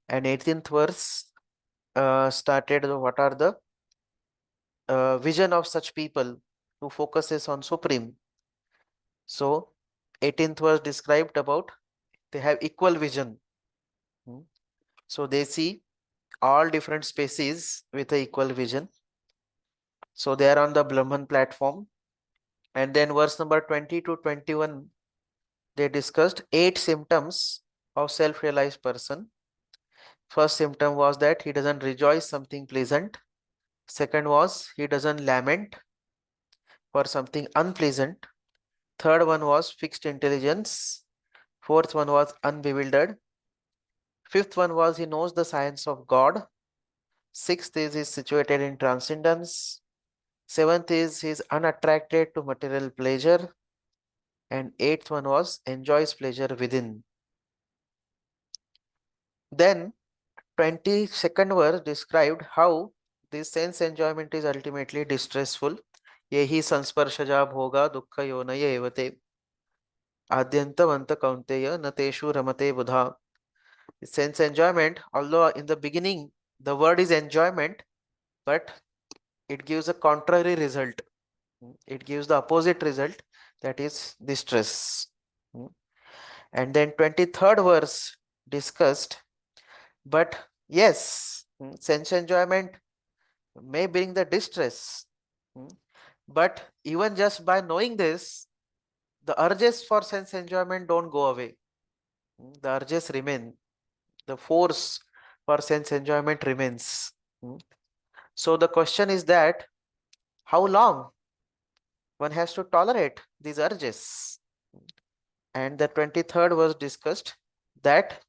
And 18th verse started what are the vision of such people who focuses on Supreme. So 18th verse described about they have equal vision. Hmm. So they see all different species with a equal vision. So they are on the Brahman platform. And then verse number 20 to 21, they discussed 8 symptoms of self-realized person. First symptom was that he doesn't rejoice something pleasant. Second was he doesn't lament for something unpleasant. Third one was fixed intelligence. Fourth one was unbewildered. Fifth one was he knows the science of God. Sixth is he's situated in transcendence. Seventh is he's unattracted to material pleasure. And eighth one was enjoys pleasure within. Then 22nd verse described how this sense enjoyment is ultimately distressful. Yehi sansparshja bhoga dukkha yonaya evate adyantavanta kaunteya nateshu ramate buddha. Sense enjoyment, although in the beginning the word is enjoyment, but it gives a contrary result. It gives the opposite result, that is distress. And then 23rd verse discussed, but yes, sense enjoyment may bring the distress. But even just by knowing this, the urges for sense enjoyment don't go away. The urges remain. The force for sense enjoyment remains. So the question is that how long one has to tolerate these urges? And the 23rd was discussed that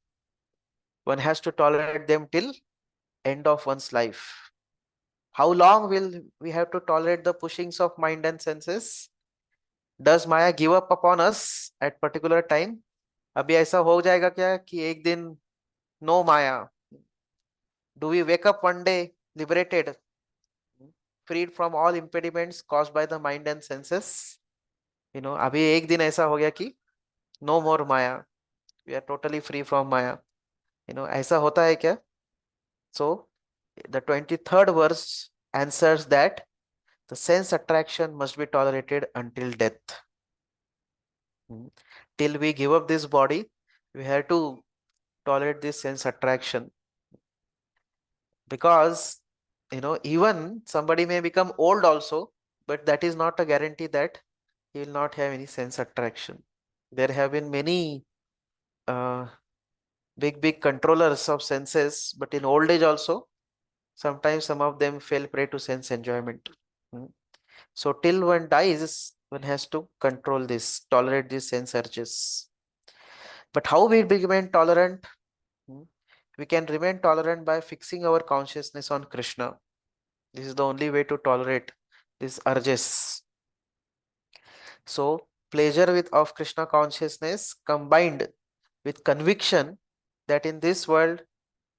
one has to tolerate them till end of one's life. How long will we have to tolerate the pushings of mind and senses? Does Maya give up upon us at particular time? अभी ऐसा हो जाएगा क्या कि एक दिन no Maya? Do we wake up one day liberated, freed from all impediments caused by the mind and senses? अभी एक दिन ऐसा हो गया कि no more Maya. We are totally free from Maya. ऐसा होता है क्या? So the 23rd verse answers that the sense attraction must be tolerated until death. Till we give up this body, we have to tolerate this sense attraction. Because, even somebody may become old also, but that is not a guarantee that he will not have any sense attraction. There have been many big controllers of senses, but in old age also, sometimes some of them fell prey to sense enjoyment. So till one dies, one has to control this, tolerate these sense urges. But how we remain tolerant? We can remain tolerant by fixing our consciousness on Krishna. This is the only way to tolerate these urges. So pleasure of Krishna consciousness combined with conviction that in this world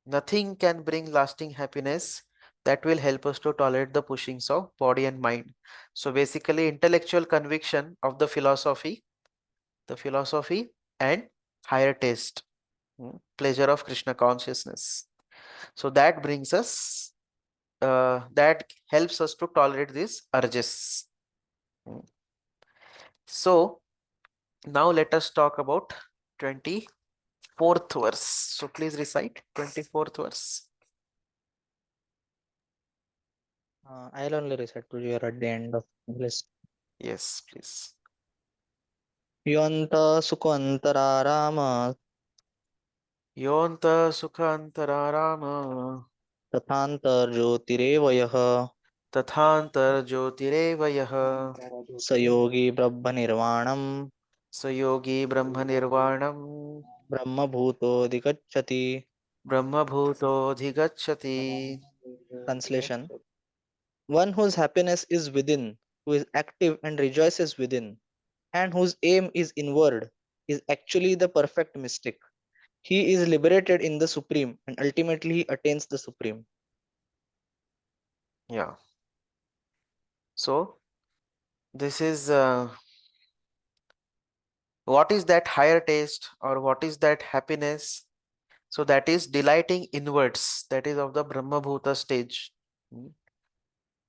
nothing can bring lasting happiness, that will help us to tolerate the pushings of body and mind. So basically intellectual conviction of the philosophy and higher taste, pleasure of Krishna consciousness. So that brings us, that helps us to tolerate these urges. So now let us talk about 24th verse. So please recite 24th verse. I'll only recite to you at the end of the list. Yes, please. Yonta Sukantararama Yonta sukhantararama Tathantar Jyotirevayah tathantar jyotirevayah Sayogi Brahma Nirvanam sayogi brahma nirvanam Brahma Bhuto Dikachati. brahma bhuto dhigacchati. Translation: one whose happiness is within, who is active and rejoices within, and whose aim is inward, is actually the perfect mystic. He is liberated in the Supreme and ultimately he attains the Supreme. Yeah. So this is what is that higher taste or what is that happiness? So that is delighting inwards. That is of the Brahma Bhuta stage. Hmm.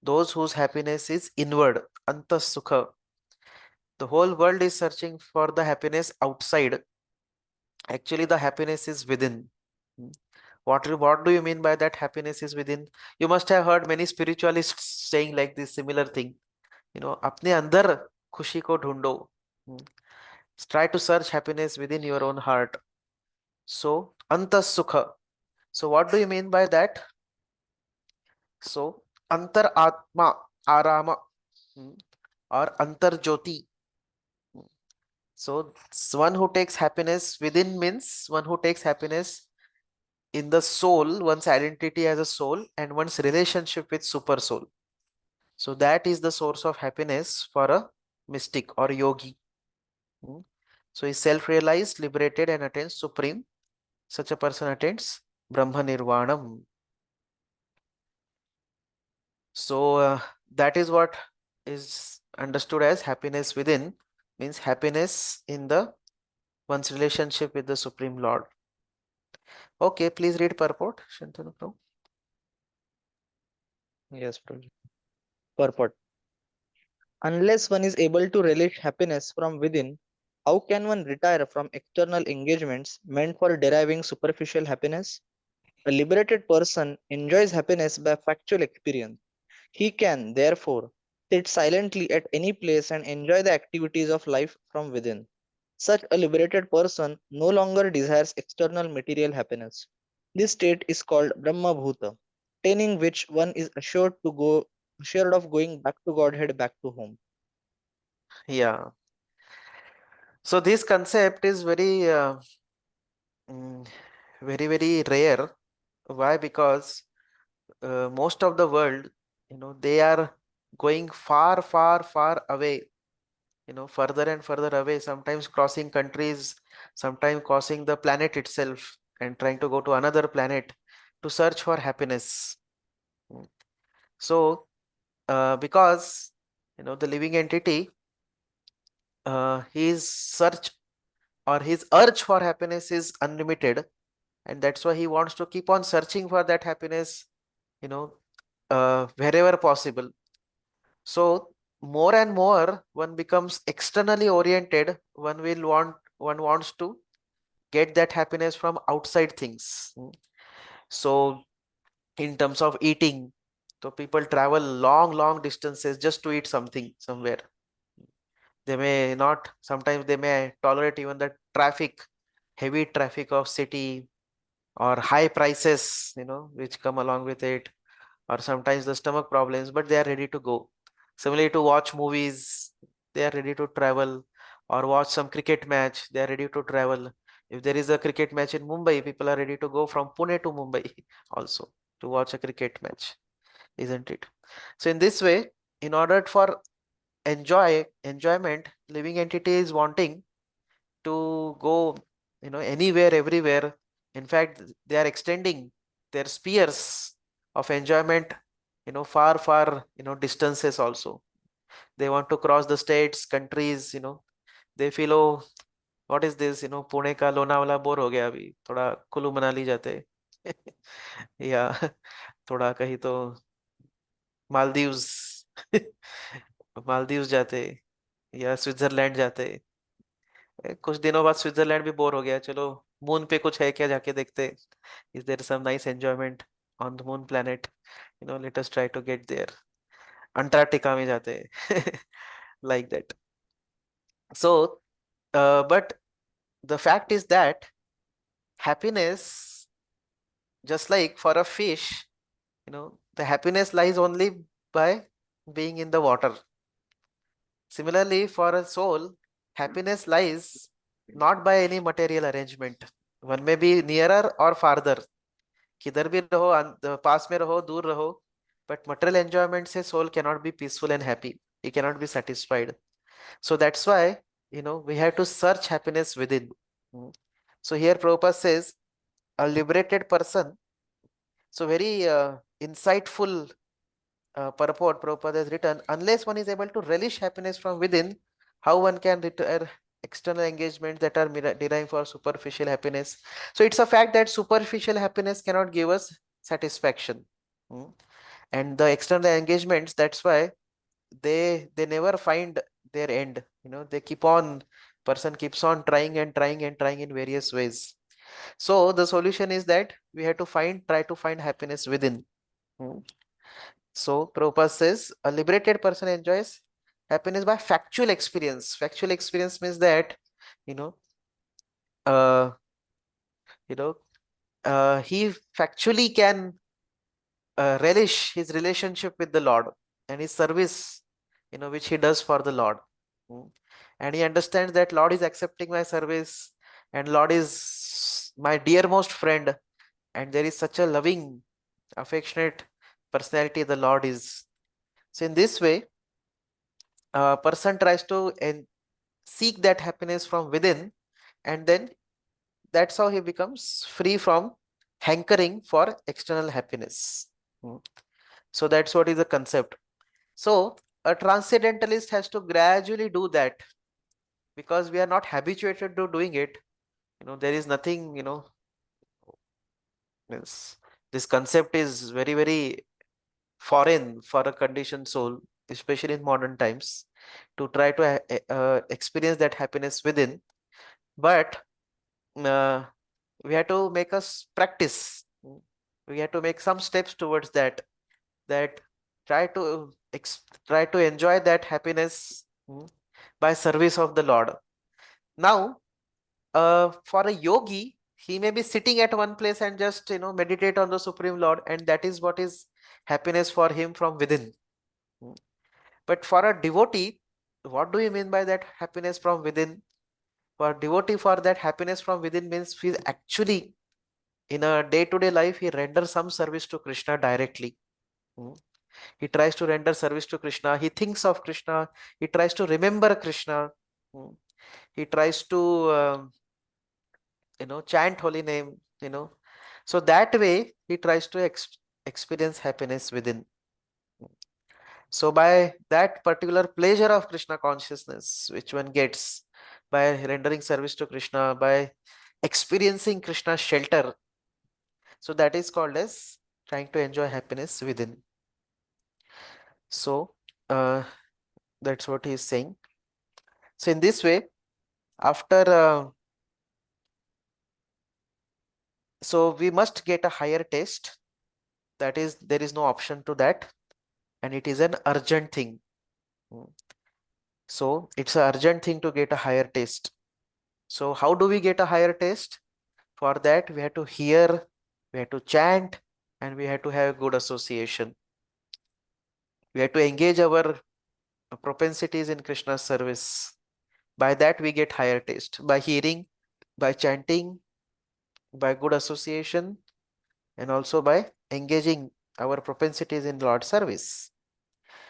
Those whose happiness is inward, Anta Sukha. The whole world is searching for the happiness outside. Actually, the happiness is within. Hmm. What do you mean by that happiness is within? You must have heard many spiritualists saying like this similar thing. अपने अंदर खुशी को ढूंढो. Hmm. Try to search happiness within your own heart. So, anta sukha. So, what do you mean by that? So, antar atma, arama, hmm, or antar jyoti. Hmm. So, one who takes happiness within means one who takes happiness in the soul, one's identity as a soul, and one's relationship with super soul. So, that is the source of happiness for a mystic or yogi. Hmm. So, he self-realized, liberated, and attains supreme. Such a person attains Brahma Nirvanam. So that is what is understood as happiness within, means happiness in the one's relationship with the Supreme Lord. Okay, please read purport, Shantanu Prabhu. Yes, Prabhuji. Purport. Unless one is able to relish happiness from within, how can one retire from external engagements meant for deriving superficial happiness? A liberated person enjoys happiness by factual experience. He can, therefore, sit silently at any place and enjoy the activities of life from within. Such a liberated person no longer desires external material happiness. This state is called Brahma Bhuta, attaining which one is assured of going back to Godhead, back to home. Yeah. So this concept is mm, very rare. Why? Because most of the world, they are going far away, further and further away, sometimes crossing countries, sometimes crossing the planet itself and trying to go to another planet to search for happiness. Mm. So because the living entity, his search or his urge for happiness is unlimited, and that's why he wants to keep on searching for that happiness, you know wherever possible. So more and more one becomes externally oriented. One wants to get that happiness from outside things. So in terms of eating, so people travel long distances just to eat something somewhere. They may not, sometimes they may tolerate even the traffic, heavy traffic of city, or high prices, which come along with it, or sometimes the stomach problems, but they are ready to go. Similarly, to watch movies, they are ready to travel, or watch some cricket match, they are ready to travel. If there is a cricket match in Mumbai, people are ready to go from Pune to Mumbai also to watch a cricket match, isn't it? So in this way, in order for enjoyment, living entity is wanting to go, anywhere, everywhere. In fact, they are extending their spheres of enjoyment, far, distances also. They want to cross the states, countries. They feel, oh, what is this, Pune का Lonavala bore हो गया, अभी थोड़ा कुल्लू मनाली जाते या थोड़ा कहीं तो मालदीव्स मालदीव्स जाते या स्विट्जरलैंड जाते। कुछ दिनों बाद स्विट्जरलैंड भी बोर हो गया, चलो मून पे कुछ है क्या, जाके देखते। Is there some nice enjoyment on the moon planet, let us try to get there. Antarctica में जाते like that. So but the fact is that happiness, just like for a fish, the happiness lies only by being in the water. Similarly, for a soul, happiness lies not by any material arrangement. One may be nearer or farther, किधर भी रहो, पास में रहो, दूर रहो, but material enjoyment से soul cannot be peaceful and happy. He cannot be satisfied. So that's why, we have to search happiness within. Mm. So here Prabhupada says, a liberated person. So very insightful purport Prabhupada has written. Unless one is able to relish happiness from within, how one can retire? external engagements that are derived for superficial happiness. So it's a fact that superficial happiness cannot give us satisfaction. Mm. And the external engagements, that's why they never find their end. They keep on, person keeps on trying and trying and trying in various ways. So the solution is that we have to try to find happiness within. Mm. So Prabhupada says a liberated person enjoys happiness by factual experience. Factual experience means that, you know, uh, you know, he factually can relish his relationship with the Lord and his service, which he does for the Lord. Mm. And he understands that Lord is accepting my service and Lord is my dearmost friend. And there is such a loving, affectionate personality the Lord is. So in this way, a person tries to seek that happiness from within, and then that's how he becomes free from hankering for external happiness. Mm. So that's what is the concept. So a transcendentalist has to gradually do that, because we are not habituated to doing it. There is nothing, means this concept is very, very foreign for a conditioned soul, especially in modern times, to try to experience that happiness within. But uh, we have to make us practice. We have to make some steps towards that try to try to enjoy that happiness by service of the Lord. Now, for a yogi, he may be sitting at one place and just meditate on the Supreme Lord, and that is what is happiness for him from within. Mm. But for a devotee, what do you mean by that happiness from within? For a devotee, for that happiness from within means he actually, in a day-to-day life, he renders some service to Krishna directly. Mm. He tries to render service to Krishna. He thinks of Krishna. He tries to remember Krishna. Mm. He tries to, chant holy name. So that way he tries to experience happiness within. So by that particular pleasure of Krishna consciousness, which one gets by rendering service to Krishna, by experiencing Krishna's shelter, so that is called as trying to enjoy happiness within. So uh, that's what he is saying. So in this way, after so we must get a higher taste. That is, there is no option to that, and it is an urgent thing. Mm. So it's an urgent thing to get a higher taste. So how do we get a higher taste? For that, we have to hear, we have to chant, and we have to have good association. We have to engage our propensities in Krishna's service. By that, we get higher taste. By hearing, by chanting, by good association, and also by engaging our propensities in Lord's service.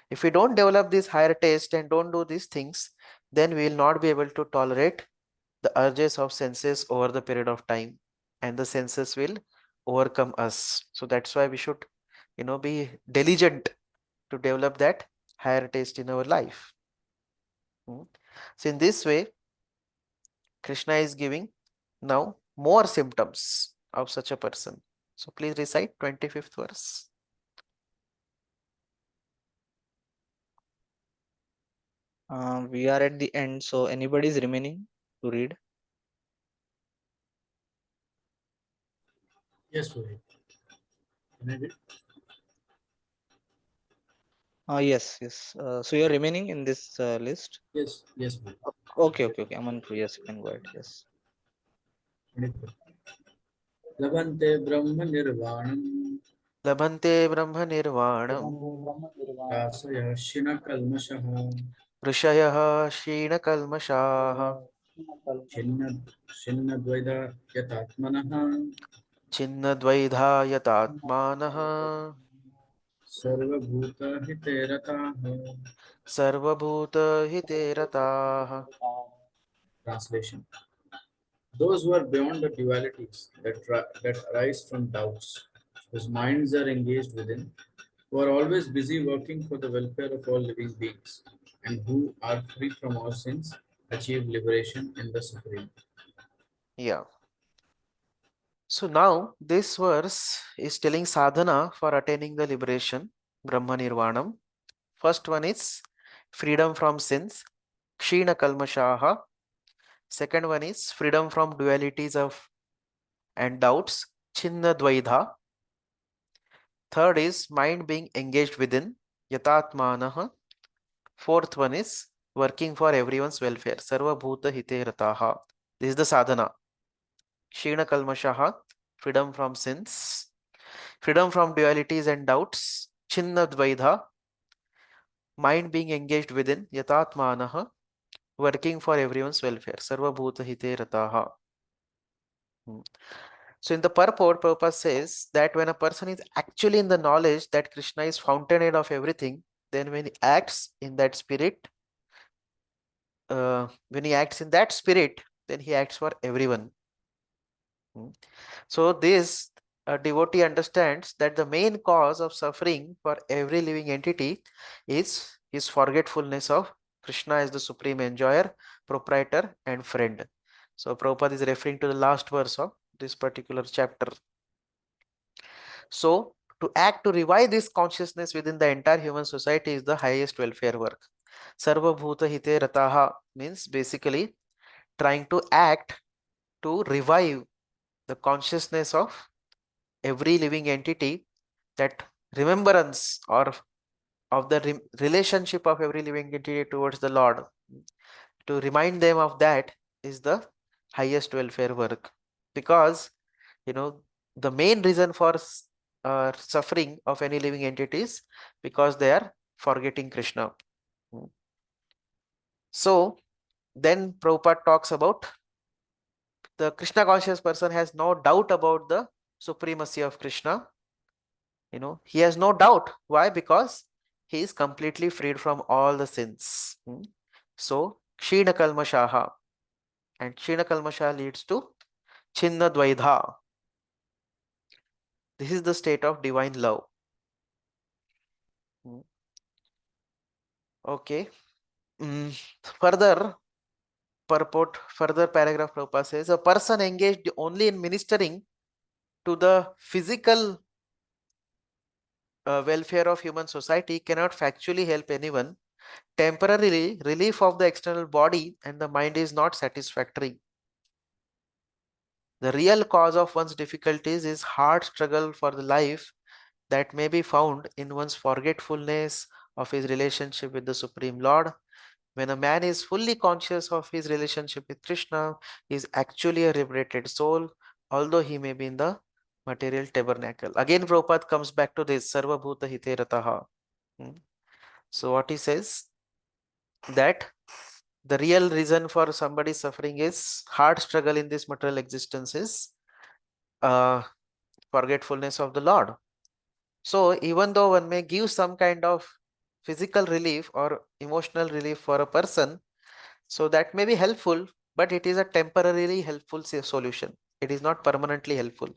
If we don't develop this higher taste and don't do these things, then we will not be able to tolerate the urges of senses over the period of time, and the senses will overcome us. So that's why we should, be diligent to develop that higher taste in our life. So in this way, Krishna is giving now more symptoms of such a person. So please recite 25th verse. We are at the end, so anybody is remaining to read? Yes, Rohit. Can I read? Yes, yes. So you're remaining in this list? Yes, yes, Rohit. Okay, okay, okay. Aman, yes, you can go ahead. Yes. 24. लभन्ते ब्रह्म निर्वाणं लभन्ते ब्रह्म निर्वाणम् रासयशिन कल्मषः ऋषयः क्षीणकल्मषाः छिन्न छिन्नद्वैधा यतात्मनः छिन्नद्वैधायतात्मानः सर्वभूतहिते रताः. सर्वभूतहिते रताः. Translation: those who are beyond the dualities that arise from doubts, whose minds are engaged within, who are always busy working for the welfare of all living beings, and who are free from all sins, achieve liberation in the Supreme. Yeah. So now this verse is telling sadhana for attaining the liberation, Brahma Nirvanam. First one is freedom from sins, Kshina Kalmashaha. Second one is freedom from dualities of and doubts, Chinna Dvaidha. Third is mind being engaged within, Yatatmanaha. Fourth one is working for everyone's welfare, Sarva Bhuta Hite Rataha. This is the sadhana. Kshina Kalmashaha, freedom from sins, freedom from dualities and doubts, Chinna Dvaidha, mind being engaged within, Yatatmanaha, working for everyone's welfare, Sarva Bhuta Hite Rataha. So in the purport, Prabhupada says that when a person is actually in the knowledge that Krishna is fountainhead of everything, then when he acts in that spirit, then he acts for everyone. So this devotee understands that the main cause of suffering for every living entity is his forgetfulness of Krishna as the supreme enjoyer, proprietor, and friend. So Prabhupada is referring to the last verse of this particular chapter. So to act to revive this consciousness within the entire human society is the highest welfare work. Sarva Bhuta Hite Rataha means basically trying to act to revive the consciousness of every living entity, that remembrance or of the relationship of every living entity towards the Lord. To remind them of that is the highest welfare work, because the main reason for suffering of any living entities because they are forgetting Krishna. So then Prabhupada talks about the Krishna conscious person has no doubt about the supremacy of Krishna. He has no doubt. Why? Because he is completely freed from all the sins. So Kshina Kalmashaha, and Kshina Kalmasha leads to Chinna Dvaidha. This is the state of divine love. Okay. Further further paragraph Prabhupada says, a person engaged only in ministering to the physical welfare of human society cannot factually help anyone. Temporarily, relief of the external body and the mind is not satisfactory. The real cause of one's difficulties is hard struggle for the life that may be found in one's forgetfulness of his relationship with the Supreme Lord. When a man is fully conscious of his relationship with Krishna, he is actually a liberated soul, although he may be in the material tabernacle. Again, Prabhupada comes back to this Sarva Bhuta Hite Rataha. So what he says, that the real reason for somebody's suffering is hard struggle in this material existence is forgetfulness of the Lord. So even though one may give some kind of physical relief or emotional relief for a person, so that may be helpful, but it is a temporarily helpful solution. It is not permanently helpful.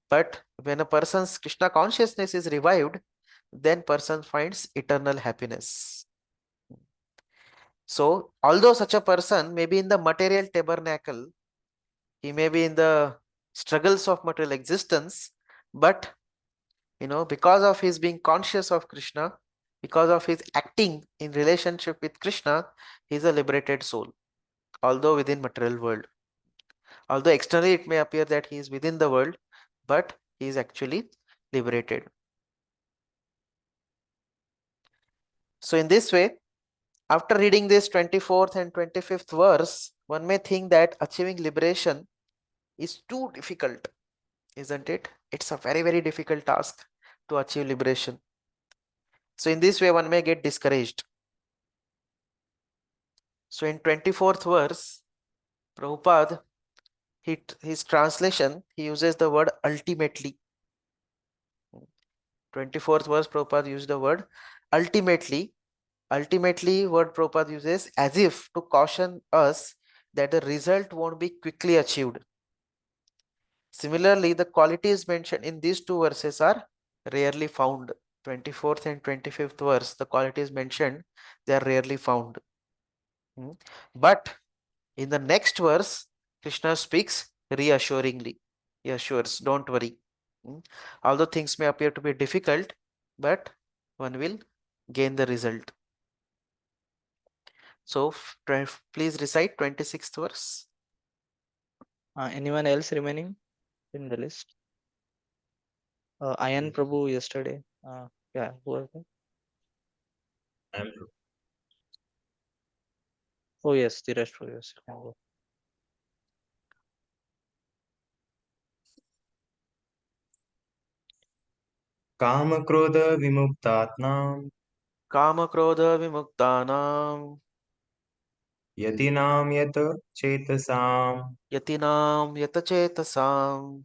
But when a person's Krishna consciousness is revived, then person finds eternal happiness. So although such a person may be in the material tabernacle, he may be in the struggles of material existence, but because of his being conscious of Krishna, because of his acting in relationship with Krishna, he is a liberated soul, although within material world. Although externally it may appear that he is within the world, but he is actually liberated. So in this way, after reading this 24th and 25th verse, one may think that achieving liberation is too difficult, isn't it? It's a very, very difficult task to achieve liberation. So in this way, one may get discouraged. So in 24th verse, Prabhupada, his translation, he uses the word ultimately. 24th verse, Prabhupada used the word ultimately. Ultimately, word Prabhupada uses as if to caution us that the result won't be quickly achieved. Similarly, the qualities mentioned in these two verses are rarely found. 24th and 25th verse, the qualities mentioned, they are rarely found. Mm. But in the next verse, Krishna speaks reassuringly. He assures, don't worry. Mm. Although things may appear to be difficult, but one will gain the result. So please recite 26th verse. Anyone else remaining in the list? Ayan Prabhu yesterday. Yeah, who was that? I'm Oh yes, the rest of yes. Can go. कामक्रोधविमुक्तात्मां Kama krodha vimuktanam यतीनां यत चेतसाम् yatinam yatachetasam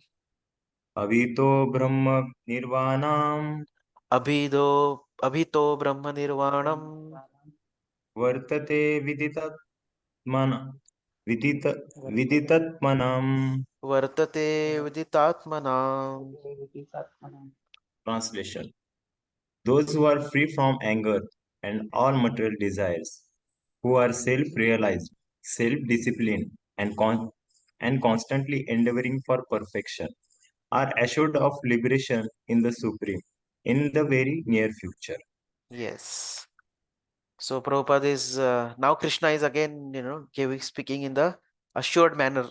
Avito ब्रह्म निर्वाणाम् abhito brahma nirvanam वर्तते विदित विदितत्मनाम् vartate viditatmanam. Translation: those who are free from anger and all material desires, who are self-realized, self-disciplined, and constantly endeavoring for perfection, are assured of liberation in the Supreme in the very near future. Yes. So Prabhupada is now Krishna is again, speaking in the assured manner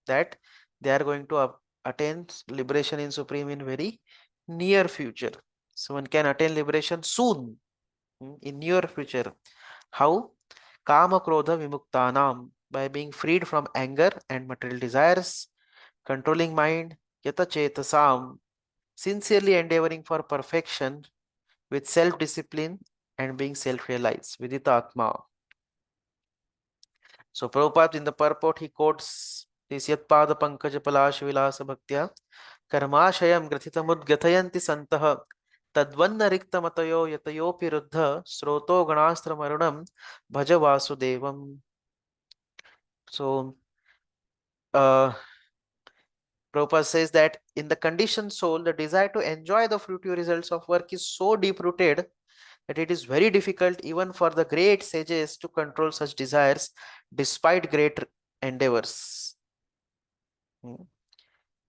that they are going to attain liberation in Supreme in very near future. So one can attain liberation soon, in near future. How? Kama Krodha Vimuktanam, by being freed from anger and material desires, controlling mind, Yata Chetasam, sincerely endeavoring for perfection with self-discipline and being self-realized, Vidita Atma. So Prabhupada in the purport he quotes this Yatpada Pankaja Palash Vilasa Bhaktya Karmashayam Grathitamudgathayanti Santah Tadvanna Riktamatayo Yatayopi Ruddha Sroto Ganastra Marunam Bhaja Vasudevam. So Prabhupada says that in the conditioned soul, the desire to enjoy the fruitive results of work is so deep rooted that it is very difficult even for the great sages to control such desires despite great endeavors.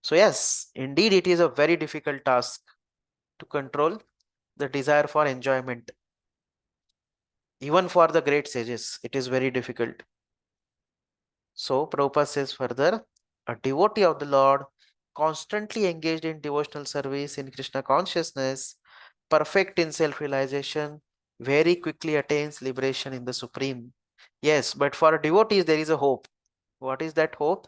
So yes, indeed it is a very difficult task to control the desire for enjoyment. Even for the great sages, it is very difficult. So Prabhupada says further, a devotee of the Lord, constantly engaged in devotional service in Krishna consciousness, perfect in self-realization, very quickly attains liberation in the Supreme. Yes, but for devotees there is a hope. What is that hope?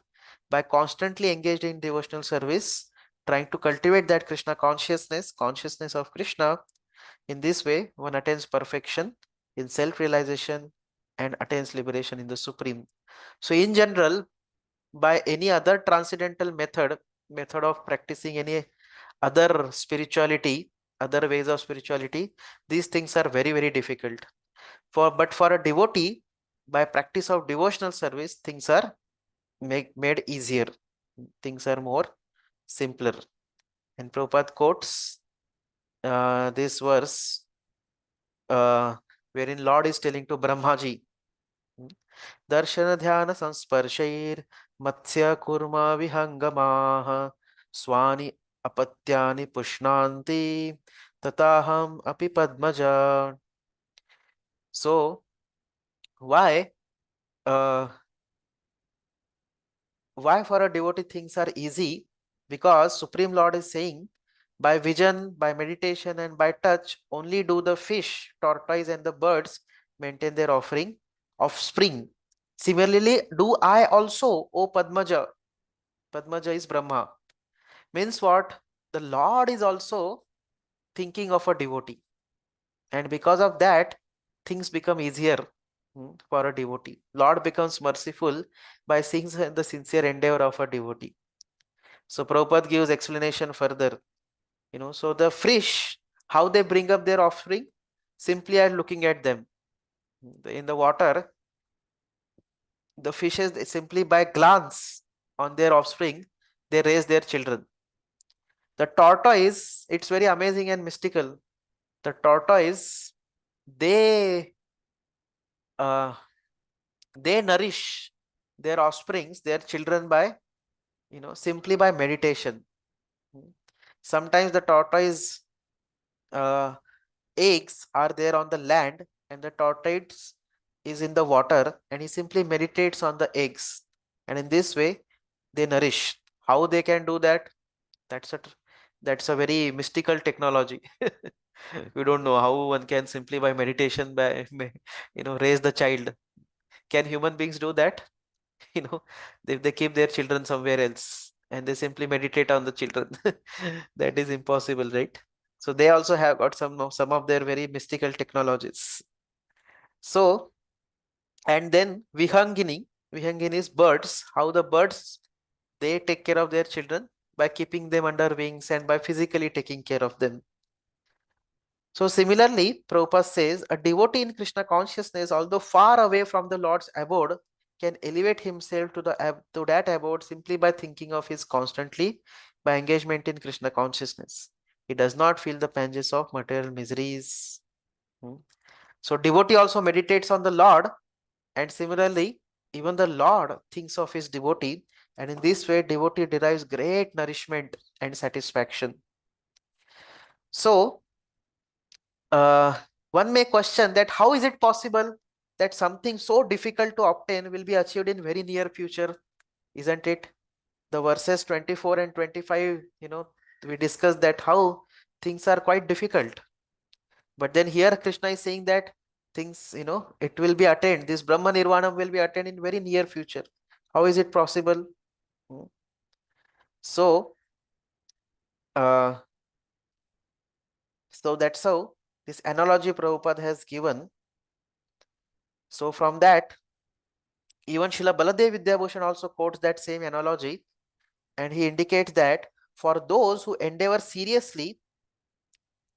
By constantly engaged in devotional service, trying to cultivate that Krishna consciousness of Krishna, in this way one attains perfection in self-realization and attains liberation in the Supreme. So in general, by any other transcendental method of practicing any other spirituality, other ways of spirituality, these things are very, very difficult. But for a devotee, by practice of devotional service, things are made easier. Things are more simpler. And Prabhupada quotes this verse wherein Lord is telling to Brahmaji, दर्शन ध्यान संस्पर्शैर मत्स्य कुर्मा विहंगमाः स्वानि अपत्यानि पुष्णान्ति तथाहम अपि Padmaja. So why uh, why for a devotee things are easy? Because Supreme Lord is saying, by vision, by meditation, and by touch, only do the fish, tortoise, and the birds maintain their offspring. Similarly, do I also, O Padmaja? Padmaja is Brahma. Means what? The Lord is also thinking of a devotee. And because of that, things become easier for a devotee. Lord becomes merciful by seeing the sincere endeavor of a devotee. So Prabhupada gives explanation further. So the fish, how they bring up their offspring? Simply are looking at them. In the water, the fishes simply by glance on their offspring, they raise their children. The tortoise, it's very amazing and mystical. The tortoise, they they nourish their offsprings, their children by, simply by meditation. Sometimes the tortoise uh, eggs are there on the land and the tortoise is in the water and he simply meditates on the eggs. And in this way, they nourish. How they can do that? That's a that's a very mystical technology. We don't know how one can simply by meditation raise the child. Can human beings do that? you know they keep their children somewhere else and they simply meditate on the children. That is impossible, right? So they also have got some of their very mystical technologies. So, and then Vihangini is birds. How the birds, they take care of their children by keeping them under wings and by physically taking care of them. So similarly, Prabhupada says a devotee in Krishna consciousness, although far away from the Lord's abode, can elevate himself to that abode simply by thinking of his constantly by engagement in Krishna consciousness. He does not feel the pangs of material miseries. Hmm. So devotee also meditates on the Lord, and similarly, even the Lord thinks of his devotee, and in this way, devotee derives great nourishment and satisfaction. So uh, one may question that how is it possible that something so difficult to obtain will be achieved in very near future, isn't it? The verses 24 and 25, we discussed that how things are quite difficult, but then here Krishna is saying that things, it will be attained, this Brahma Nirvana will be attained in very near future. How is it possible? Hmm. So uh, so that's how this analogy Prabhupada has given. So from that, even Srila Baladev Vidyabhushan also quotes that same analogy, and he indicates that for those who endeavor seriously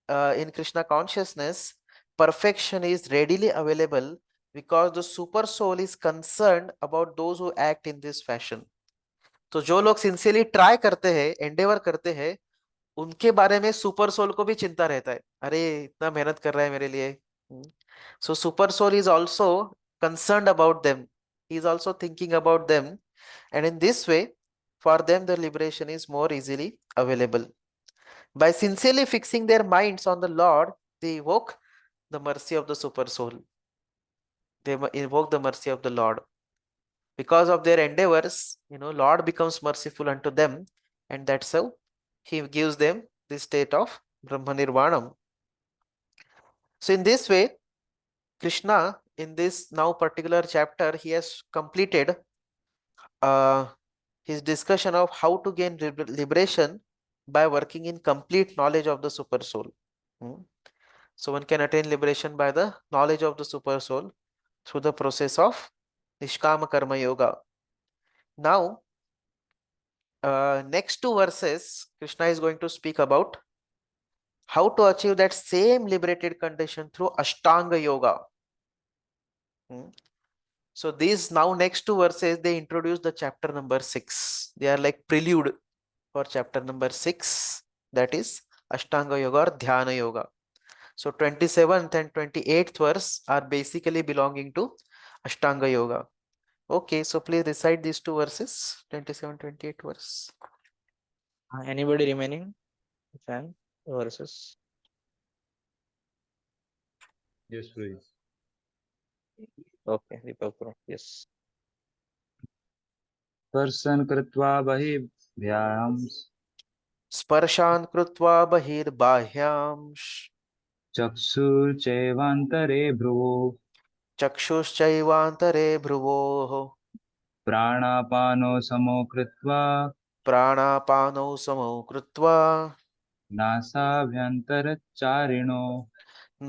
in Krishna consciousness, perfection is readily available because the super soul is concerned about those who act in this fashion. तो जो लोग sincerely try करते हैं, Endeavour करते हैं, उनके बारे में सुपर सोल को भी चिंता रहता है, अरे इतना मेहनत कर रहा है मेरे लिए. So super soul is also concerned about them. He is also thinking about them, and in this way, for them the liberation is more easily available. By sincerely fixing their minds on the Lord, they evoke the mercy of the super soul. They invoke the mercy of the Lord. Because of their endeavors, Lord becomes merciful unto them, and that's how he gives them the state of Brahma Nirvanam. So in this way, Krishna, in this now particular chapter, he has completed uh, his discussion of how to gain liberation by working in complete knowledge of the super soul. Hmm. So one can attain liberation by the knowledge of the super soul through the process of Nishkama Karma Yoga. Now, next two verses, Krishna is going to speak about how to achieve that same liberated condition through Ashtanga Yoga. Hmm. So these now next two verses, they introduce the chapter number 6. They are like prelude for chapter number 6, that is Ashtanga Yoga or Dhyana Yoga. So 27th and 28th verse are basically belonging to Ashtanga Yoga. Okay, so please recite these two verses, 27, 28 verse. Anybody remaining? Fan versus. Yes, please. Okay, Deepak Bro. Yes. स्पर्शन कृत्वा बहिर्भ्याम् Sparshan krutva bahirbahyam चक्षुर्चैवान्तरे भ्रुवोः चक्षुश्चैवान्तरे भ्रुवोः प्राणापानो समो कृत्वा प्राणापानौ समौ कृत्वा नासाभ्यन्तरचारिणो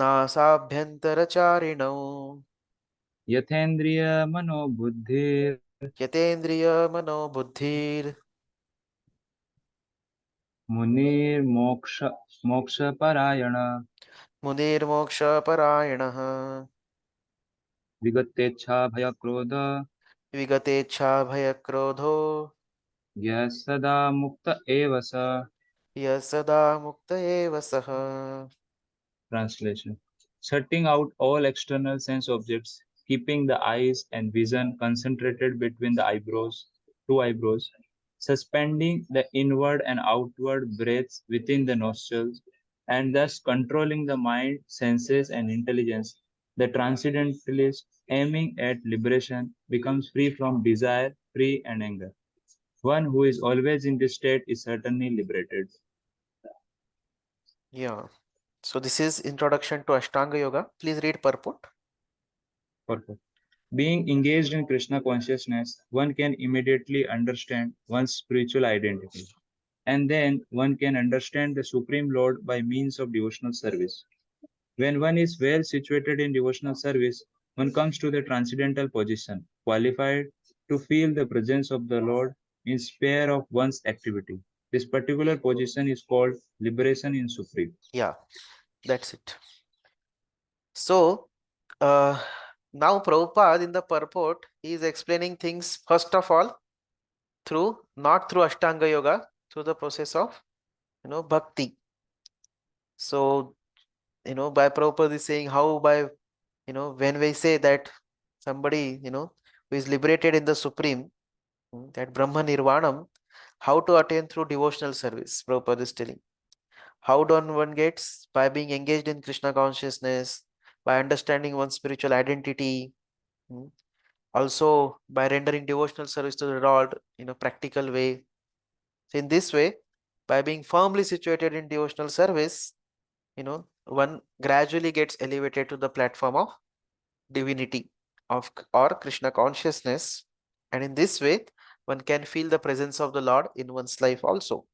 नासाभ्यन्तरचारिणौ यथेन्द्रियमनोबुद्धिर् यतेन्द्रिय मनोबुद्धिर् मुनिर्मोक्ष मोक्षपरायण मुनिर्मोक्षपरायणः विगतेच्छा भयक्रोध विगतेच्छा भयक्रोधो यः सदा मुक्त एव स. यः सदा मुक्त एव सः. Translation: shutting out all external sense objects keeping the eyes and vision concentrated between the two eyebrows, suspending the inward and outward breaths within the nostrils, and thus controlling the mind, senses, and intelligence. The transcendentalist, aiming at liberation, becomes free from desire, free and anger. One who is always in this state is certainly liberated. Yeah. So this is introduction to Ashtanga Yoga. Please read purport. Perfect. Being engaged in Krishna consciousness, one can immediately understand one's spiritual identity. And then one can understand the Supreme Lord by means of devotional service. When one is well situated in devotional service, one comes to the transcendental position, qualified to feel the presence of the Lord in spare of one's activity. This particular position is called liberation in Supreme. Yeah, that's it. So now Prabhupada in the purport, he is explaining things first of all not through Ashtanga Yoga, through the process of bhakti. So by Prabhupada is saying how by when we say that somebody who is liberated in the Supreme, that Brahma Nirvanam, how to attain through devotional service. Prabhupada is telling. How one gets? By being engaged in Krishna consciousness, by understanding one's spiritual identity, mm, also by rendering devotional service to the Lord in a practical way. So in this way, by being firmly situated in devotional service, one gradually gets elevated to the platform of divinity or Krishna consciousness, and in this way, one can feel the presence of the Lord in one's life also.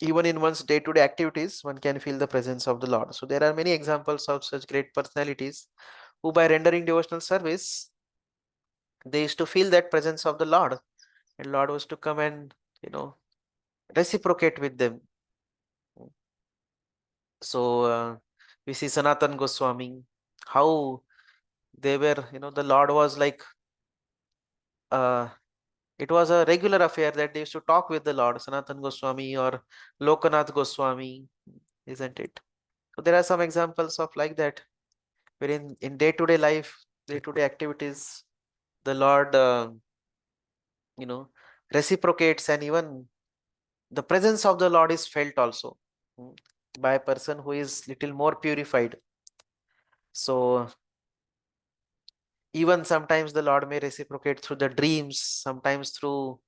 Even in one's day-to-day activities, one can feel the presence of the Lord. So there are many examples of such great personalities who by rendering devotional service, they used to feel that presence of the Lord, and Lord was to come and reciprocate with them. So we see Sanatan Goswami, how they were, the Lord was like, uh, it was a regular affair that they used to talk with the Lord, Sanatan Goswami or Lokanath Goswami, isn't it? So there are some examples of like that, wherein in day-to-day life, day-to-day activities, the Lord, you know, reciprocates, and even the presence of the Lord is felt also by a person who is little more purified. So even sometimes the Lord may reciprocate through the dreams, sometimes through,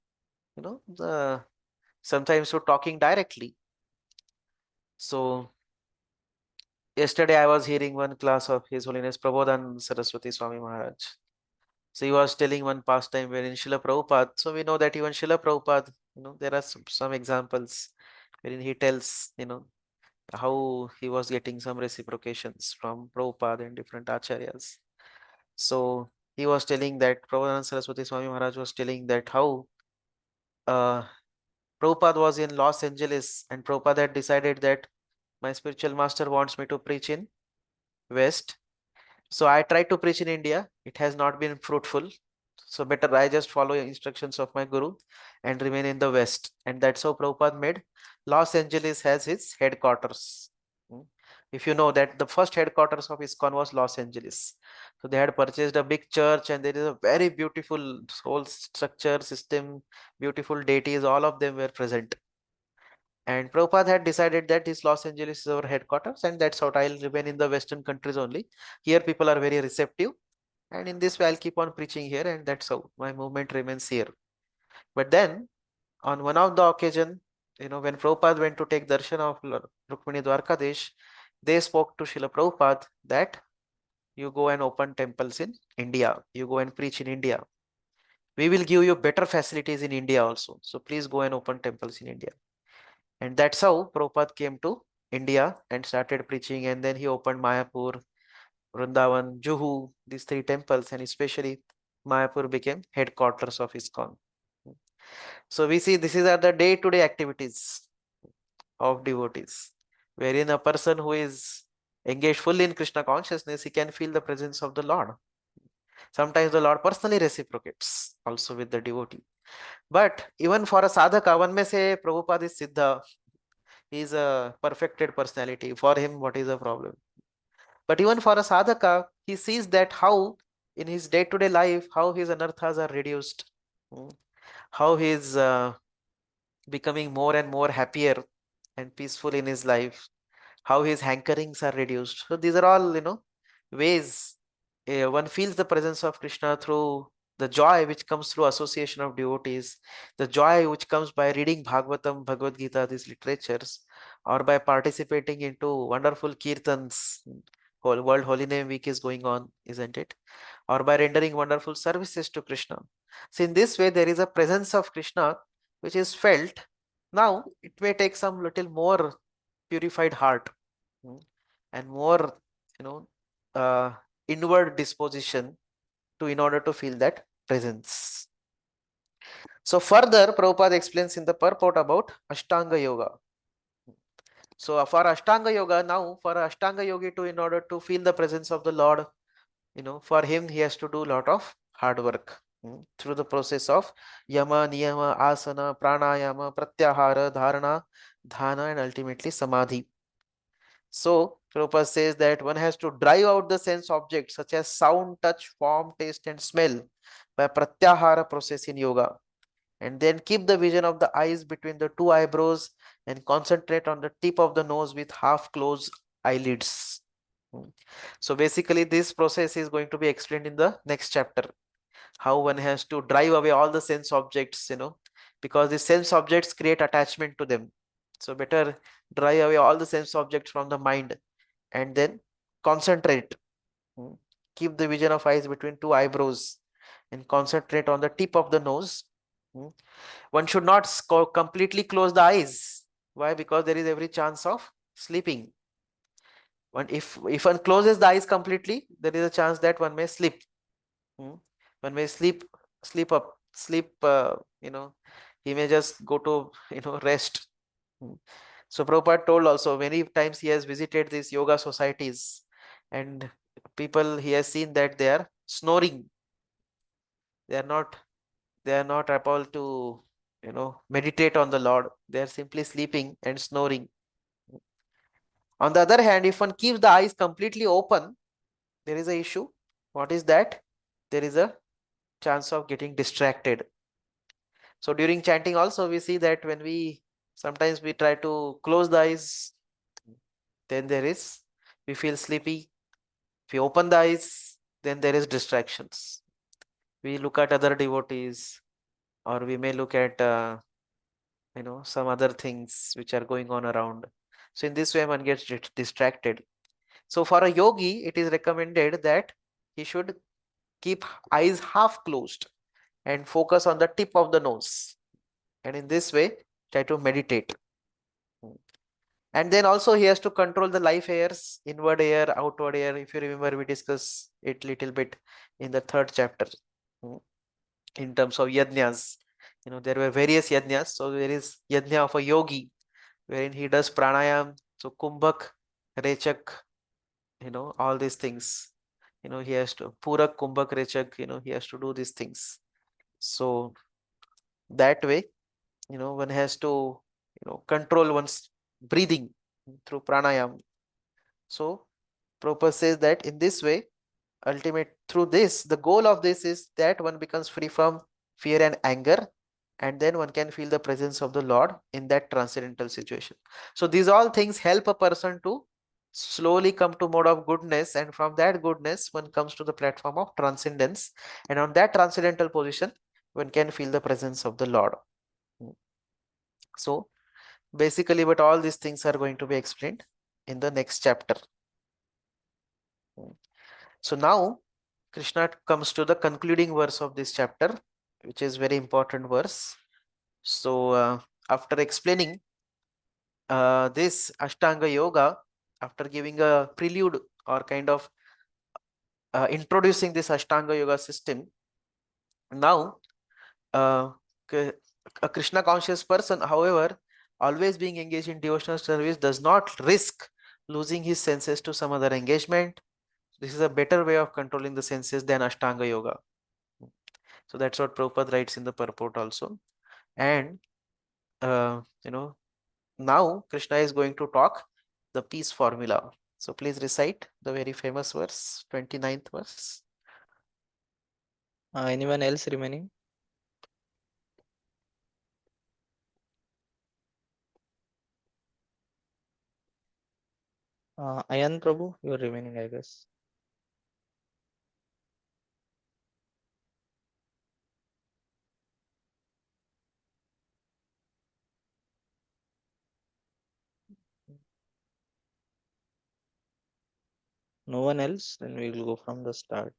sometimes through talking directly. So yesterday I was hearing one class of His Holiness Prabodhan Saraswati Swami Maharaj. So he was telling one pastime wherein Srila Prabhupada, so we know that even Srila Prabhupada, there are some examples wherein he tells, how he was getting some reciprocations from Prabhupada and different acharyas. So he was telling that Prabhupada Saraswati Swami Maharaj was telling that how uh, Prabhupada was in Los Angeles, and Prabhupada had decided that my spiritual master wants me to preach in West. So I tried to preach in India. It has not been fruitful. So better I just follow instructions of my guru and remain in the West. And that's how Prabhupada made Los Angeles has his headquarters. Hmm. If you know that the first headquarters of ISKCON was Los Angeles. So they had purchased a big church, and there is a very beautiful whole structure, system, beautiful deities, all of them were present. And Prabhupada had decided that this Los Angeles is our headquarters, and that's how I'll remain in the Western countries only. Here people are very receptive, and in this way I'll keep on preaching here, and that's how my movement remains here. But then on one of the occasion, when Prabhupada went to take darshan of Rukmini Dwarkadesh, they spoke to Srila Prabhupada that you go and open temples in India, you go and preach in India. We will give you better facilities in India also. So please go and open temples in India. And that's how Prabhupada came to India and started preaching. And then he opened Mayapur, Vrindavan, Juhu, these three temples, and especially Mayapur became headquarters of ISKCON. So we see these are the day-to-day activities of devotees, wherein a person who is engaged fully in Krishna consciousness, he can feel the presence of the Lord. Sometimes the Lord personally reciprocates also with the devotee. But even for a sadhaka, one may say Prabhupada is Siddha, he is a perfected personality. For him, what is the problem? But even for a sadhaka, he sees that how in his day-to-day life, how his anarthas are reduced, how he is becoming more and more happier and peaceful in his life, how his hankerings are reduced. So these are all, ways one feels the presence of Krishna through the joy which comes through association of devotees, the joy which comes by reading Bhagavatam, Bhagavad Gita, these literatures, or by participating into wonderful kirtans. Whole World Holy Name Week is going on, isn't it? Or by rendering wonderful services to Krishna. So in this way, there is a presence of Krishna which is felt. Now, it may take some little more purified heart, and more, you know, uh, inward disposition to in order to feel that presence. So further, Prabhupada explains in the purport about Ashtanga Yoga. So for Ashtanga Yoga, now for Ashtanga Yogi to in order to feel the presence of the Lord, for him he has to do a lot of hard work through the process of yama, niyama, asana, pranayama, pratyahara, dharana, dhyana, and ultimately samadhi. So Prabhupada says that one has to drive out the sense objects such as sound, touch, form, taste, and smell by pratyahara process in yoga, and then keep the vision of the eyes between the two eyebrows and concentrate on the tip of the nose with half closed eyelids. So basically this process is going to be explained in the next chapter, how one has to drive away all the sense objects, because the sense objects create attachment to them. So better drive away all the sense objects from the mind and then concentrate. Keep the vision of eyes between two eyebrows and concentrate on the tip of the nose. One should not completely close the eyes. Why? Because there is every chance of sleeping. If one closes the eyes completely, there is a chance that one may sleep. One may sleep up, sleep. He may just go to rest. So Prabhupada told also many times he has visited these yoga societies, and people he has seen that they are snoring. They are not. They are not able to meditate on the Lord. They are simply sleeping and snoring. On the other hand, if one keeps the eyes completely open, there is a issue. What is that? There is a chance of getting distracted. So during chanting also we see that when we sometimes we try to close the eyes, then we feel sleepy. If we open the eyes, then there is distractions. We look at other devotees, or we may look at some other things which are going on around. So in this way one gets distracted. So for a yogi, it is recommended that he should keep eyes half closed and focus on the tip of the nose. And in this way, try to meditate. And then also he has to control the life airs, inward air, outward air. If you remember, we discussed it little bit in the third chapter in terms of yajnas. There were various yajnas. So there is yajna of a yogi wherein he does pranayam. So kumbhak, rechak, all these things. He has to purak, kumbhak, rechak, he has to do these things. So that way, one has to, control one's breathing through pranayam. So Prabhupada says that in this way, through this, the goal of this is that one becomes free from fear and anger, and then one can feel the presence of the Lord in that transcendental situation. So these all things help a person to slowly come to mode of goodness, and from that goodness one comes to the platform of transcendence, and on that transcendental position one can feel the presence of the Lord. So basically, but all these things are going to be explained in the next chapter. So now Krishna comes to the concluding verse of this chapter, which is very important verse. So after explaining this Ashtanga Yoga, after giving a prelude or kind of introducing this Ashtanga Yoga system, now a Krishna conscious person, however, always being engaged in devotional service, does not risk losing his senses to some other engagement. This is a better way of controlling the senses than Ashtanga Yoga. So that's what Prabhupada writes in the purport also. And now Krishna is going to talk the peace formula. So please recite the very famous verse, 29th verse. Anyone else remaining? Ayan Prabhu, you are remaining, I guess. No one else? Then we will go from the start.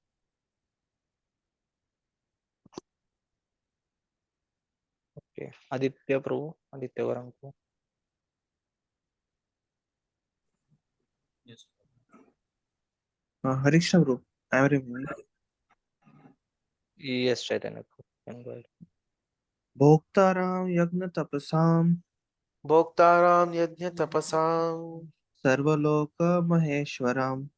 Okay. Aditya Prabhu, Aditya Varanku. Yes. Harishna Group, I am remaining. Yes, Chaitanya Prabhu. Can go ahead. Bhoktaram Yagna Tapasam Bhoktaram yajna tapasam Sarvaloka Maheshwaram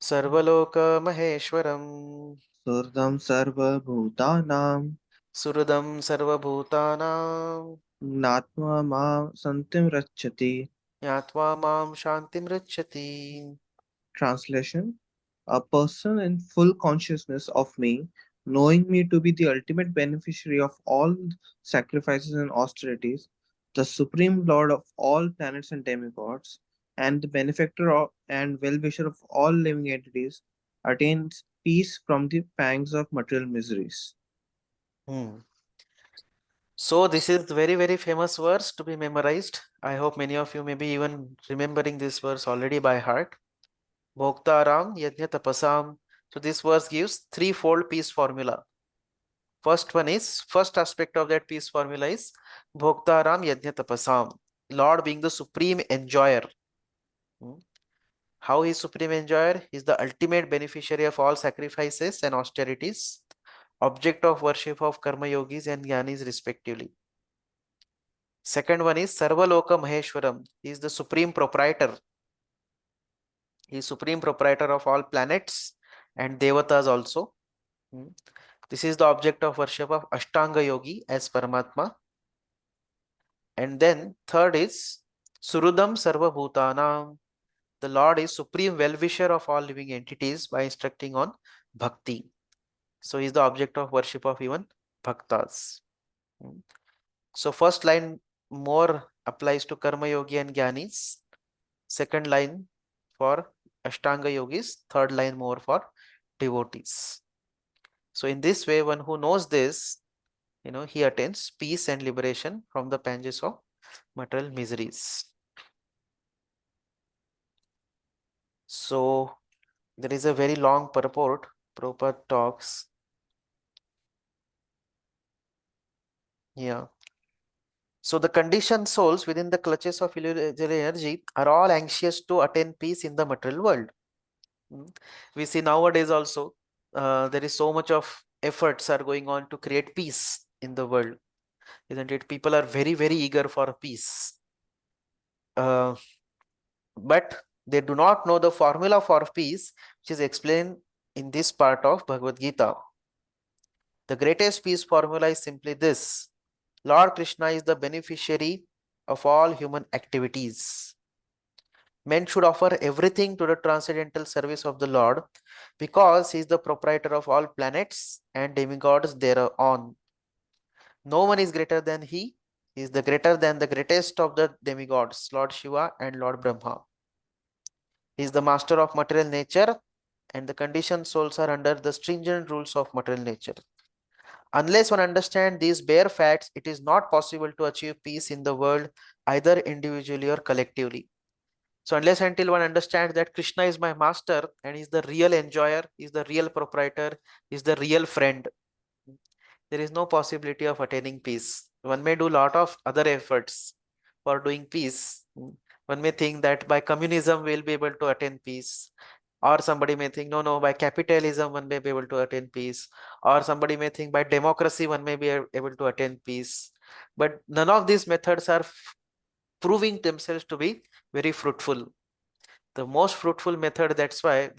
sarvaloka maheshwaram Surdam Sarva Bhutanam surudam sarvabhutanam Gnatma Ma Santim Rachati. yatva mam shantim ricchati. Translation: a person in full consciousness of me, knowing me to be the ultimate beneficiary of all sacrifices and austerities, the supreme lord of all planets and demigods, and the benefactor of, and well-wisher of all living entities, attains peace from the pangs of material miseries. So this is the very famous verse to be memorized. I hope many of you may be even remembering this verse already by heart. Bhoktaram yajna tapasam. So this verse gives threefold peace formula. First aspect of that peace formula is Bhoktaram yajna tapasam. Lord being the supreme enjoyer. Hmm. How he is supreme enjoyer? He is the ultimate beneficiary of all sacrifices and austerities, object of worship of karma yogis and jnanis respectively. Second one is Sarvaloka Maheshwaram. He is the supreme proprietor. He is supreme proprietor of all planets and devatas also. Hmm. This is the object of worship of Ashtanga Yogi as Paramatma. And then third is Surudam Sarva Bhutanam. The Lord is supreme well-wisher of all living entities by instructing on Bhakti. So he is the object of worship of even Bhaktas. Hmm. So first line more applies to Karma Yogi and Jnanis. Second line for Ashtanga Yogis. Third line more for devotees. So in this way, one who knows this, he attains peace and liberation from the pangs of material miseries. So there is a very long purport. Prabhupada talks. Yeah. So the conditioned souls within the clutches of illusory energy are all anxious to attain peace in the material world. We see nowadays also there is so much of efforts are going on to create peace in the world, isn't it? People are very eager for peace, but they do not know the formula for peace, which is explained in this part of Bhagavad Gita. The greatest peace formula is simply this: Lord Krishna is the beneficiary of all human activities. Men should offer everything to the transcendental service of the Lord because he is the proprietor of all planets and demigods thereon. No one is greater than he. He is the greater than the greatest of the demigods, Lord Shiva and Lord Brahma. He is the master of material nature, and the conditioned souls are under the stringent rules of material nature. Unless one understands these bare facts, it is not possible to achieve peace in the world, either individually or collectively. So unless until one understands that Krishna is my master and is the real enjoyer, is the real proprietor, is the real friend, there is no possibility of attaining peace. One may do a lot of other efforts for doing peace. One may think that by communism we'll be able to attain peace. Or somebody may think, no, by capitalism one may be able to attain peace. Or somebody may think by democracy one may be able to attain peace. But none of these methods are proving themselves to be very fruitful. The most fruitful method, that's why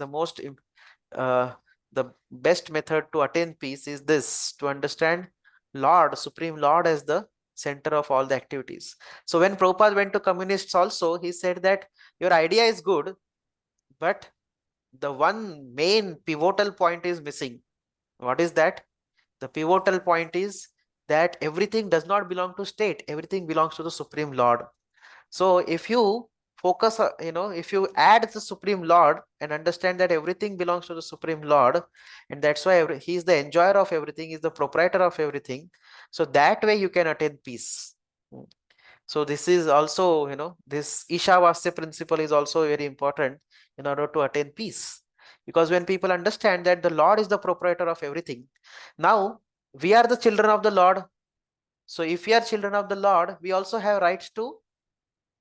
uh, the best method to attain peace is this: to understand Lord, Supreme Lord, as the center of all the activities. So when Prabhupada went to communists also, he said that your idea is good, But the one main pivotal point is missing. What is that? The pivotal point is that everything does not belong to state. Everything belongs to the Supreme Lord. So if you focus, if you add the Supreme Lord and understand that everything belongs to the Supreme Lord, and that's why he is the enjoyer of everything, is the proprietor of everything. So that way you can attain peace. So this is also, this Ishavasya principle is also very important in order to attain peace. Because when people understand that the Lord is the proprietor of everything, now we are the children of the Lord. So if we are children of the Lord, we also have rights to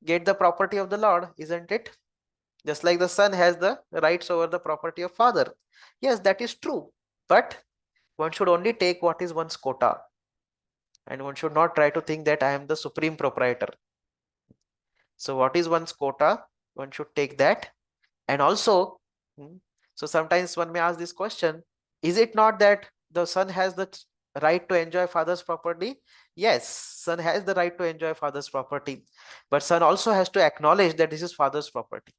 get the property of the Lord, isn't it? Just like the son has the rights over the property of father. Yes, that is true. But one should only take what is one's quota. And one should not try to think that I am the supreme proprietor. So what is one's quota? One should take that. And also, so sometimes one may ask this question, is it not that the son has the right to enjoy father's property? Yes, son has the right to enjoy father's property. But son also has to acknowledge that this is father's property.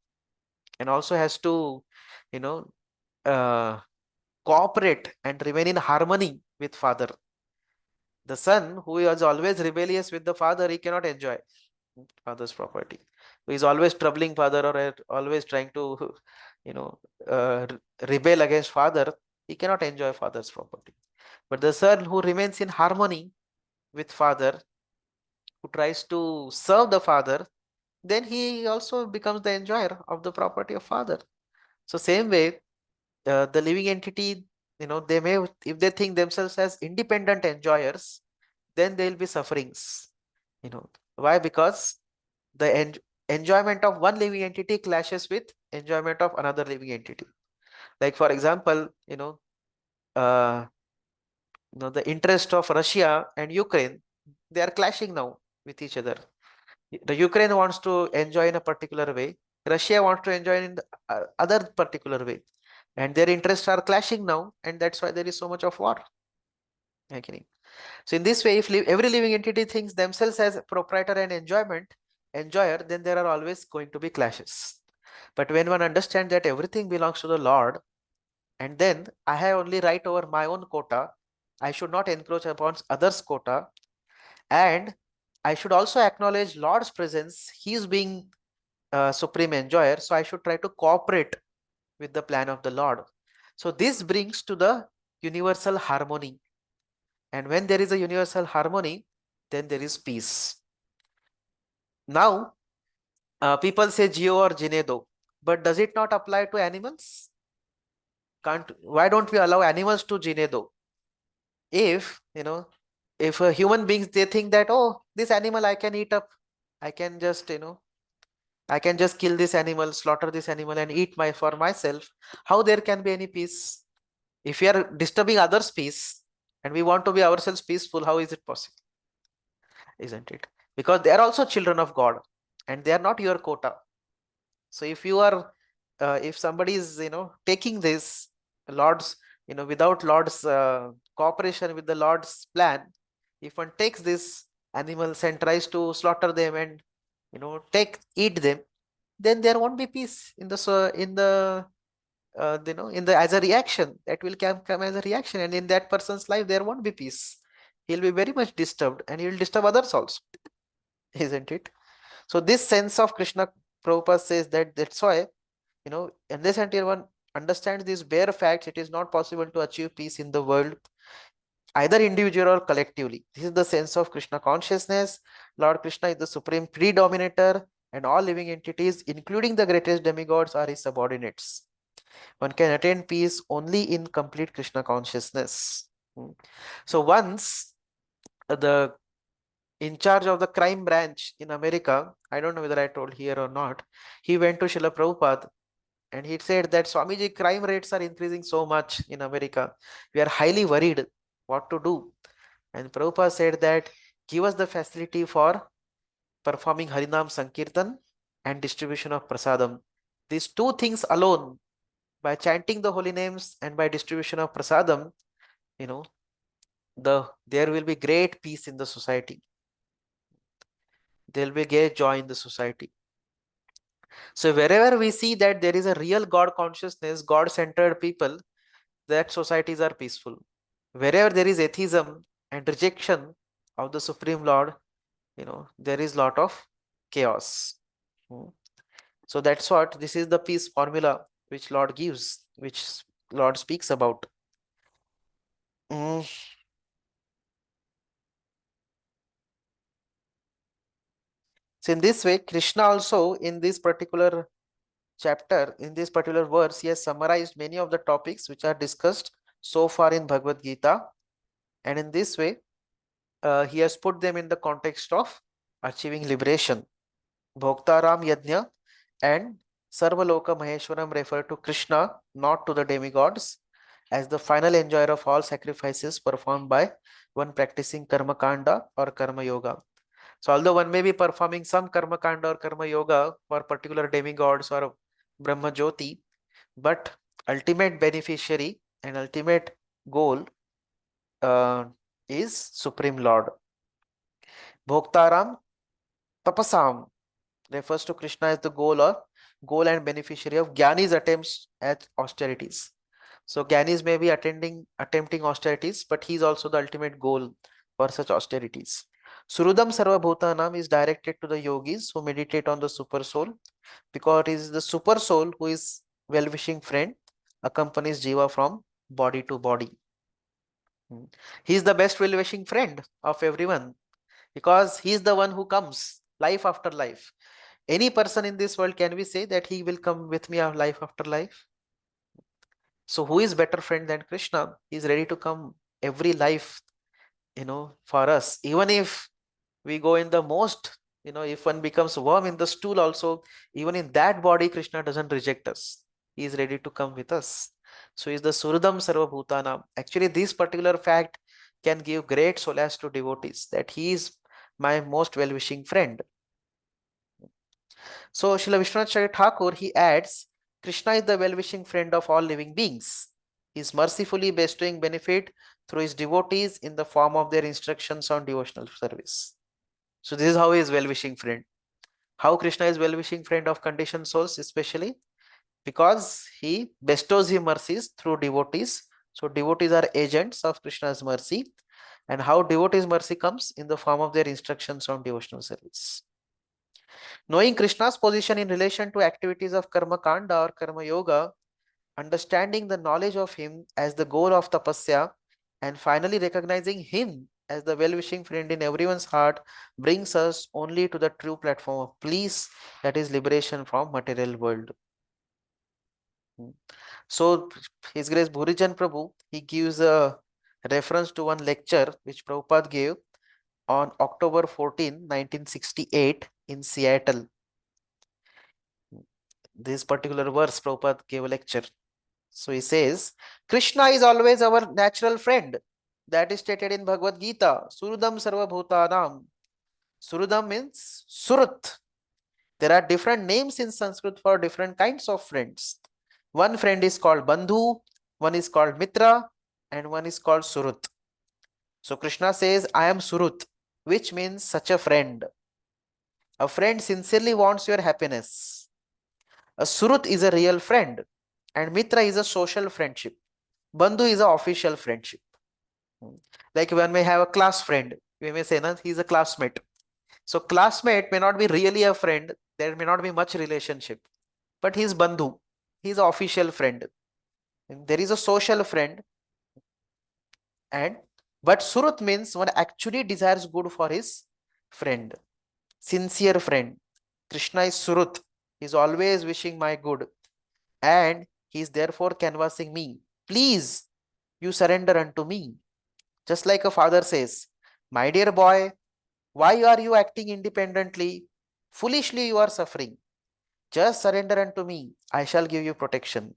And also has to, you know, uh, cooperate and remain in harmony with father. The son who is always rebellious with the father, he cannot enjoy father's property. Who is always troubling father or always trying to, you know, rebel against father, he cannot enjoy father's property. But the son who remains in harmony with father, who tries to serve the father, then he also becomes the enjoyer of the property of father. So same way, the living entity, they may, if they think themselves as independent enjoyers, then there will be sufferings. Why? Because the enjoyment of one living entity clashes with enjoyment of another living entity. Like for example, uh, the interest of Russia and Ukraine, they are clashing now with each other. The Ukraine wants to enjoy in a particular way. Russia wants to enjoy in the other particular way. And their interests are clashing now. And that's why there is so much of war. Okay. So in this way, if every living entity thinks themselves as proprietor and enjoyer, then there are always going to be clashes. But when one understands that everything belongs to the Lord, and then I have only right over my own quota, I should not encroach upon others' quota, and I should also acknowledge Lord's presence. He is being supreme enjoyer, so I should try to cooperate with the plan of the Lord. So this brings to the universal harmony. And when there is a universal harmony, then there is peace. Now, people say Geo or Ginedo, but does it not apply to animals? Why don't we allow animals to Ginedo? If, if human beings, they think that, oh, this animal I can eat up, I can just, I can just kill this animal, slaughter this animal and eat for myself. How there can be any peace? If we are disturbing others' peace and we want to be ourselves peaceful, how is it possible? Isn't it? Because they are also children of God and they are not your quota. So if you are, if somebody is, taking this Lord's, without Lord's cooperation with the Lord's plan, if one takes these animals and tries to slaughter them and, eat them, then there won't be peace in the, so in the, in the, as a reaction, that will come as a reaction, and in that person's life there won't be peace. He'll be very much disturbed and he will disturb others also, isn't it? So this sense of Krishna, Prabhupada says that that's why, unless until one understands these bare facts, it is not possible to achieve peace in the world, either individual or collectively. This is the sense of Krishna consciousness. Lord Krishna is the supreme predominator, and all living entities, including the greatest demigods, are his subordinates. One can attain peace only in complete Krishna consciousness. So once the in charge of the crime branch in America, I don't know whether I told here or not, he went to Srila Prabhupada and he said that Swamiji, crime rates are increasing so much in America. We are highly worried what to do. And Prabhupada said that give us the facility for performing Harinam Sankirtan and distribution of prasadam. These two things alone, by chanting the holy names and by distribution of prasadam, there will be great peace in the society. There will be great joy in the society. So wherever we see that there is a real God consciousness, God-centered people, that societies are peaceful. Wherever there is atheism and rejection of the Supreme Lord, there is lot of chaos. Hmm. So that's what this is the peace formula which Lord gives, which Lord speaks about. Hmm. So in this way, Krishna also in this particular chapter, in this particular verse, he has summarized many of the topics which are discussed so far in Bhagavad Gita. And in this way, he has put them in the context of achieving liberation. Bhoktaram Yajna and Sarvaloka Maheshwaram refer to Krishna, not to the demigods, as the final enjoyer of all sacrifices performed by one practicing Karma Kanda or Karma Yoga. So although one may be performing some Karma Kanda or Karma Yoga for particular demigods or Brahma Jyoti, but ultimate beneficiary and ultimate goal uh, is Supreme Lord. Bhoktaram Tapasam refers to Krishna as the goal and beneficiary of Jnani's attempts at austerities. So Jnanis may be attempting austerities, but he is also the ultimate goal for such austerities. Surudam Sarva Bhutanam is directed to the yogis who meditate on the super soul, because it is the super soul who is well-wishing friend, accompanies Jiva from body to body. He is the best well-wishing friend of everyone, because he is the one who comes life after life. Any person in this world, can we say that he will come with me of life after life? So who is better friend than Krishna? He is ready to come every life, for us. Even if we go in the most, if one becomes worm in the stool also, even in that body, Krishna doesn't reject us. He is ready to come with us. So he is the Surudam Sarva Bhutana. Actually, this particular fact can give great solace to devotees, that he is my most well-wishing friend. So Srila Vishwanath Charya Thakur, he adds, Krishna is the well-wishing friend of all living beings. He is mercifully bestowing benefit through his devotees in the form of their instructions on devotional service. So this is how he is well-wishing friend. How Krishna is well-wishing friend of conditioned souls, especially because he bestows his mercies through devotees. So devotees are agents of Krishna's mercy. And how devotees' mercy comes in the form of their instructions on devotional service. Knowing Krishna's position in relation to activities of Karma Kanda or Karma Yoga, understanding the knowledge of him as the goal of tapasya, and finally recognizing him as the well-wishing friend in everyone's heart brings us only to the true platform of peace, that is liberation from material world. So His Grace Bhurijan Prabhu, he gives a reference to one lecture which Prabhupada gave on October 14, 1968 in Seattle. This particular verse Prabhupada gave a lecture. So he says, Krishna is always our natural friend. That is stated in Bhagavad Gita. Surudam Sarva Bhutanam. Surudam means Surut. There are different names in Sanskrit for different kinds of friends. One friend is called Bandhu, one is called Mitra, and one is called Surut. So Krishna says, I am Surut, which means such a friend. A friend sincerely wants your happiness. A Surut is a real friend, and Mitra is a social friendship. Bandhu is an official friendship. Like when we have a class friend, we may say, he's a classmate. So classmate may not be really a friend. There may not be much relationship, but he's Bandhu. He's an official friend. And there is a social friend, but Surut means one actually desires good for his friend, sincere friend. Krishna is Surut. He's always wishing my good, and he's therefore canvassing me. Please, you surrender unto me. Just like a father says, my dear boy, why are you acting independently? Foolishly you are suffering. Just surrender unto me. I shall give you protection.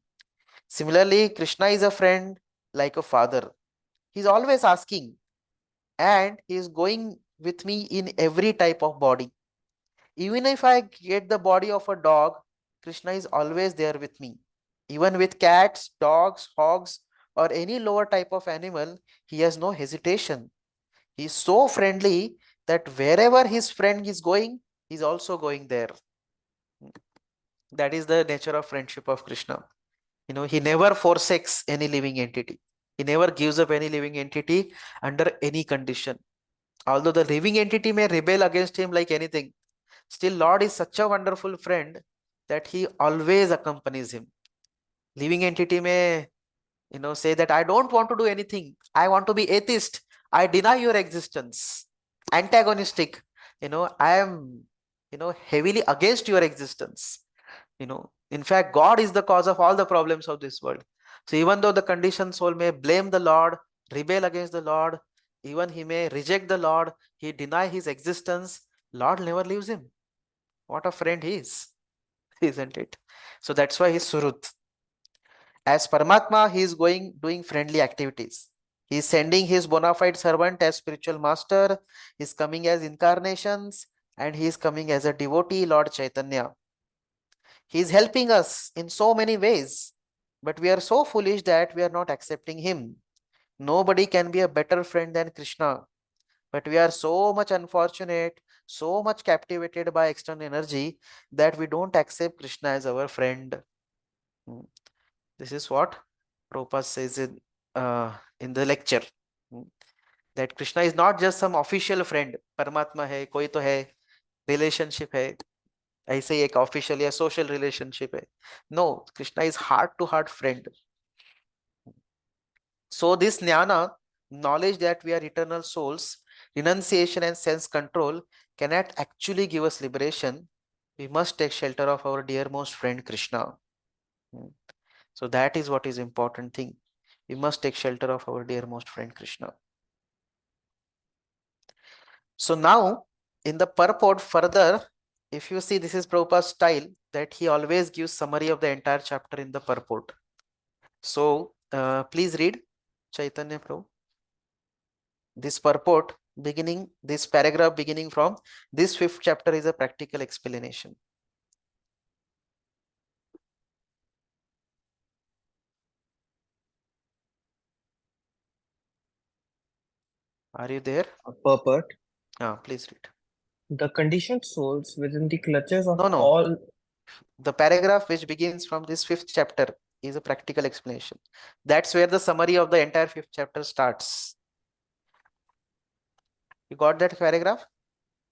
Similarly, Krishna is a friend like a father. He's always asking, and he is going with me in every type of body. Even if I get the body of a dog, Krishna is always there with me. Even with cats, dogs, hogs, or any lower type of animal, he has no hesitation. He is so friendly that wherever his friend is going, he's also going there. That is the nature of friendship of Krishna. He never forsakes any living entity. He never gives up any living entity under any condition. Although the living entity may rebel against him like anything, still Lord is such a wonderful friend that he always accompanies him. Living entity may, say that I don't want to do anything. I want to be atheist. I deny your existence. Antagonistic. I am, heavily against your existence. In fact, God is the cause of all the problems of this world. So even though the conditioned soul may blame the Lord, rebel against the Lord, even he may reject the Lord, he deny his existence, Lord never leaves him. What a friend he is, isn't it? So that's why he's Surut. As Paramatma, he is doing friendly activities. He is sending his bona fide servant as spiritual master. He is coming as incarnations, and he is coming as a devotee, Lord Chaitanya. He is helping us in so many ways, but we are so foolish that we are not accepting him. Nobody can be a better friend than Krishna, but we are so much unfortunate, so much captivated by external energy that we don't accept Krishna as our friend. Hmm. This is what Prabhupada says in the lecture. Hmm. That Krishna is not just some official friend. Paramatma hai, koi to hai, relationship hai. ऐसे ही एक official या social relationship है. No, Krishna is heart to heart friend. So this jnana, knowledge that we are eternal souls, renunciation and sense control cannot actually give us liberation. We must take shelter of our dearmost friend Krishna. So that is what is important thing. We must take shelter of our dearmost friend Krishna. So now in the purport further, if you see, this is Prabhupada's style, that he always gives summary of the entire chapter in the purport. So please read Chaitanya Prabhu. This purport beginning, this paragraph beginning from this 5th chapter is a practical explanation. Are you there? Purport. Please read. The conditioned souls within the clutches of No. all. The paragraph which begins from this 5th chapter is a practical explanation. That's where the summary of the entire 5th chapter starts. You got that paragraph?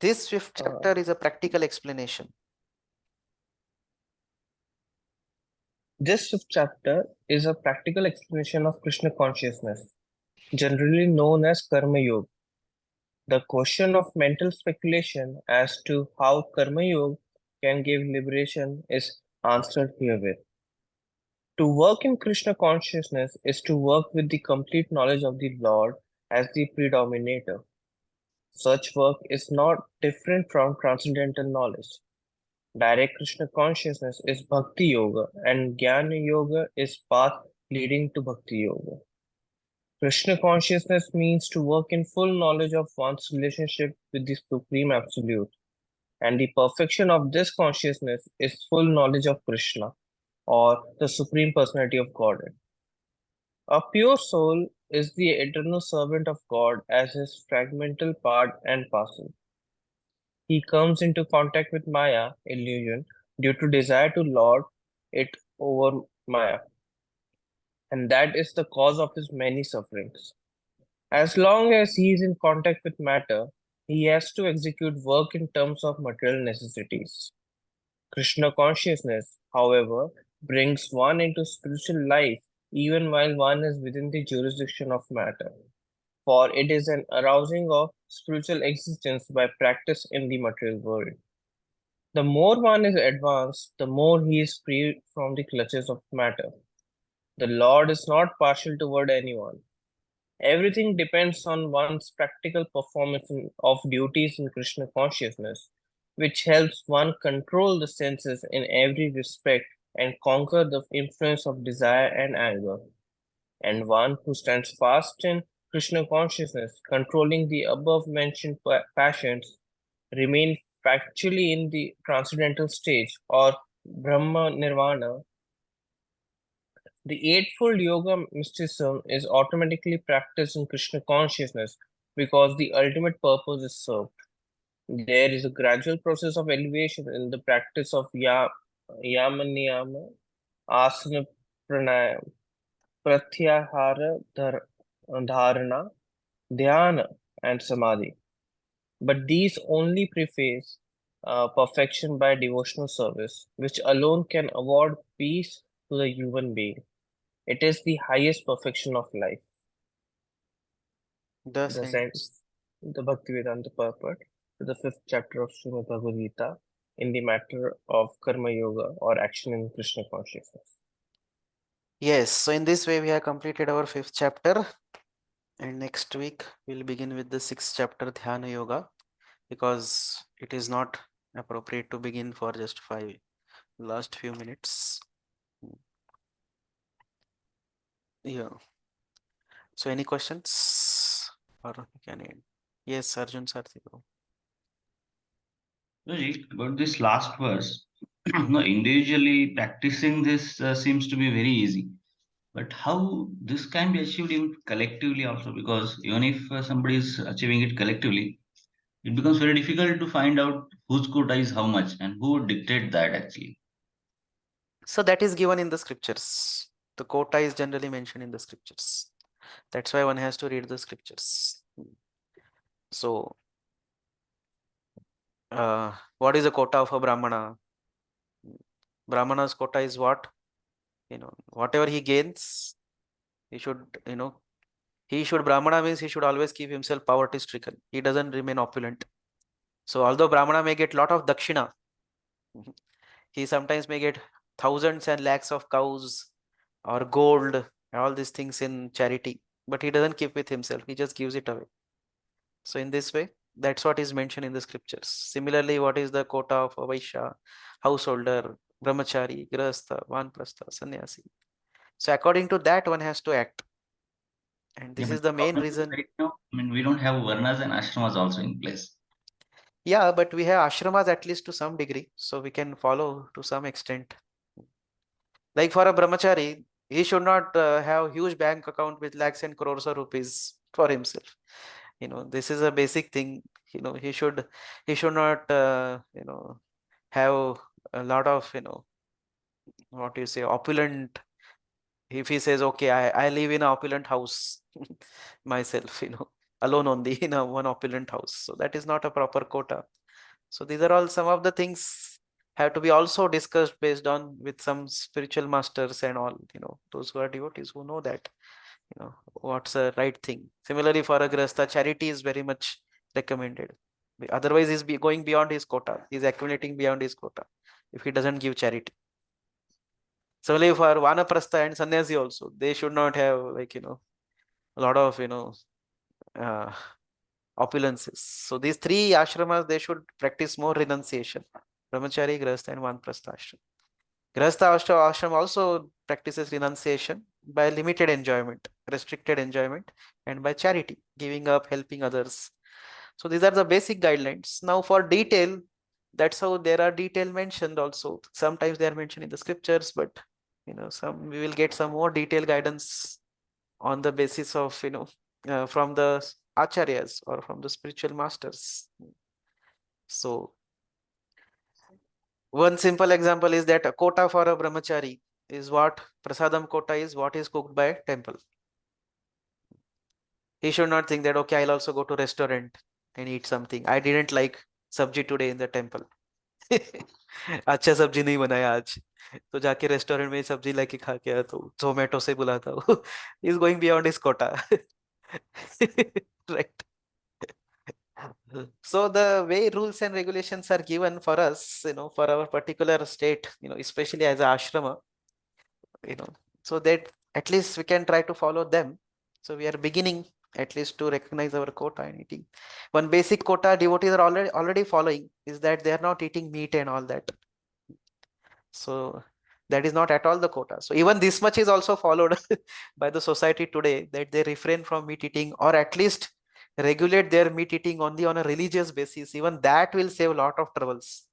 This 5th chapter is a practical explanation. This 5th chapter is a practical explanation of Krishna consciousness, generally known as Karma Yoga. The question of mental speculation as to how Karma Yoga can give liberation is answered herewith. To work in Krishna consciousness is to work with the complete knowledge of the Lord as the predominator. Such work is not different from transcendental knowledge. Direct Krishna consciousness is Bhakti Yoga, and Jnana Yoga is path leading to Bhakti Yoga. Krishna consciousness means to work in full knowledge of one's relationship with the Supreme Absolute, and the perfection of this consciousness is full knowledge of Krishna, or the Supreme Personality of Godhead. A pure soul is the eternal servant of God as his fragmental part and parcel. He comes into contact with Maya, illusion, due to desire to lord it over Maya, and that is the cause of his many sufferings. As long as he is in contact with matter, he has to execute work in terms of material necessities. Krishna consciousness, however, brings one into spiritual life even while one is within the jurisdiction of matter, for it is an arousing of spiritual existence by practice in the material world. The more one is advanced, the more he is free from the clutches of matter. The Lord is not partial toward anyone. Everything depends on one's practical performance of duties in Krishna consciousness, which helps one control the senses in every respect and conquer the influence of desire and anger. And one who stands fast in Krishna consciousness, controlling the above mentioned passions, remain factually in the transcendental stage or Brahma Nirvana. The Eightfold Yoga mysticism is automatically practiced in Krishna consciousness because the ultimate purpose is served. There is a gradual process of elevation in the practice of yama niyama, asana pranayam, pratyahara dharana, dhyana, and samadhi. But these only preface perfection by devotional service, which alone can award peace to the human being. It is the highest perfection of life. The The sense. sense, the Bhaktivedanta purport to the fifth chapter of Srimad Bhagavad Gita in the matter of Karma Yoga or action in Krishna consciousness. Yes, so in this way we have completed our fifth chapter, and next week we'll begin with the sixth chapter, Dhyana Yoga, because it is not appropriate to begin for just last few minutes. Yeah. So any questions or we can end? Yes, Arjun Sarthi bro. Logic, about this last verse, no, individually practicing this seems to be very easy. But how this can be achieved even collectively also? Because even if somebody is achieving it collectively, it becomes very difficult to find out whose quota is how much and who would dictate that actually. So that is given in the scriptures. The quota is generally mentioned in the scriptures. That's why one has to read the scriptures. So, what is the quota of a Brahmana? Brahmana's quota is what? Whatever he gains, he should, Brahmana means he should always keep himself poverty stricken. He doesn't remain opulent. So, although Brahmana may get lot of dakshina, he sometimes may get thousands and lakhs of cows or gold, all these things in charity, but he doesn't keep with himself. He just gives it away. So in this way, that's what is mentioned in the scriptures. Similarly, what is the quota of a Vaishya, householder, brahmachari, grahastha, vanprastha, sannyasi? So according to that, one has to act. And Yeah, this but is the the main problem is reason. right now, I mean, we don't have varnas and ashramas also in place. Yeah, but we have ashramas at least to some degree. So we can follow to some extent. Like for a brahmachari, he should not have huge bank account with lakhs and crores of rupees for himself. This is a basic thing. He should not have a lot of what you say opulent. If he says, okay, I live in an opulent house myself, alone only in a one opulent house, so that is not a proper quota. So these are all some of the things have to be also discussed based on with some spiritual masters and all, those who are devotees who know that, what's the right thing. Similarly, for a grasta, charity is very much recommended. Otherwise, he's going beyond his quota. He's accumulating beyond his quota if he doesn't give charity. Similarly, for vanaprastha and sannyasi also, they should not have a lot of uh, opulences. So these three ashramas, they should practice more renunciation: brahmachari, grahastha, and vanaprastha ashram. Grahastha ashram also practices renunciation by limited enjoyment, restricted enjoyment, and by charity, giving up, helping others. So these are the basic guidelines. Now for detail, that's how there are detail mentioned also. Sometimes they are mentioned in the scriptures, but some we will get some more detailed guidance on the basis of from the acharyas or from the spiritual masters. So one simple example is that a quota for a brahmachari is what prasadam quota is what is cooked by a temple. He should not think that, okay, I'll also go to restaurant and eat something. I didn't like sabji today in the temple. अच्छा सब्जी नहीं बनाया आज, तो जाके restaurant में सब्जी लेके खा के आया, तो जोमेटो से बुलाता हूँ. Is going beyond his quota. Right. So the way rules and regulations are given for us, for our particular state, especially as a ashrama, so that at least we can try to follow them. So we are beginning at least to recognize our quota and eating. One basic quota devotees are already following is that they are not eating meat and all that. So that is not at all the quota. So even this much is also followed by the society today, that they refrain from meat eating or at least regulate their meat eating only on a religious basis. Even that will save a lot of troubles.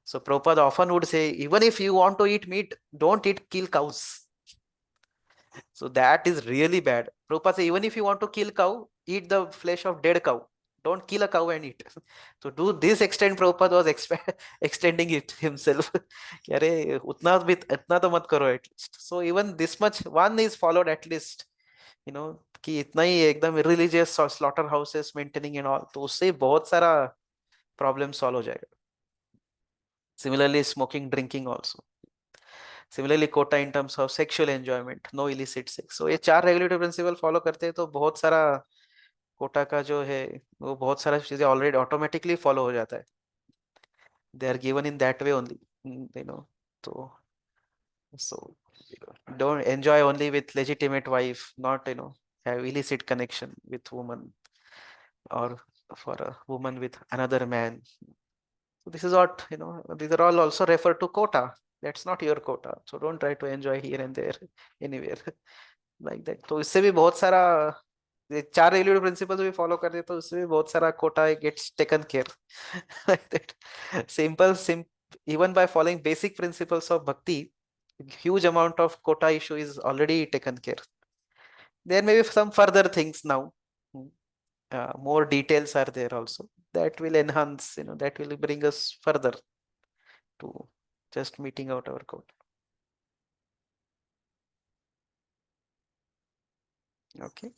So Prabhupada often would say, even if you want to eat meat, don't kill cows. So that is really bad. Prabhupada say, even if you want to kill cow, eat the flesh of dead cow. Don't kill a cow and eat. So to this extent, Prabhupada was extending it himself. कि अरे उतना भी इतना तो मत करो at least. So even this much one is followed at least. कि इतना ही एकदम religious slaughter houses maintaining and all. तो उससे बहुत सारा problem solve हो जाएगा. Similarly, smoking, drinking also. Similarly, quota in terms of sexual enjoyment, no illicit sex. So ये चार regulative principle follow करते हैं तो बहुत सारा कोटा का जो है वो बहुत सारा चीजें ऑलरेडी ऑटोमेटिकली फॉलो हो जाता है. They are given in that way only. So don't enjoy only with legitimate wife, not have illicit connection with woman or for a woman with another man. So this is what these are all also refer to quota. That's not your quota, so don't try to enjoy here and there anywhere like that. तो इससे भी बहुत सारा ये चार regulative principles भी follow कर दे तो उससे भी बहुत सारा quota gets taken care like that. Even by following basic principles of bhakti, huge amount of quota issue is already taken care. There may be some further things now. More details are there also that will enhance, that will bring us further to just meeting out our quota. Okay.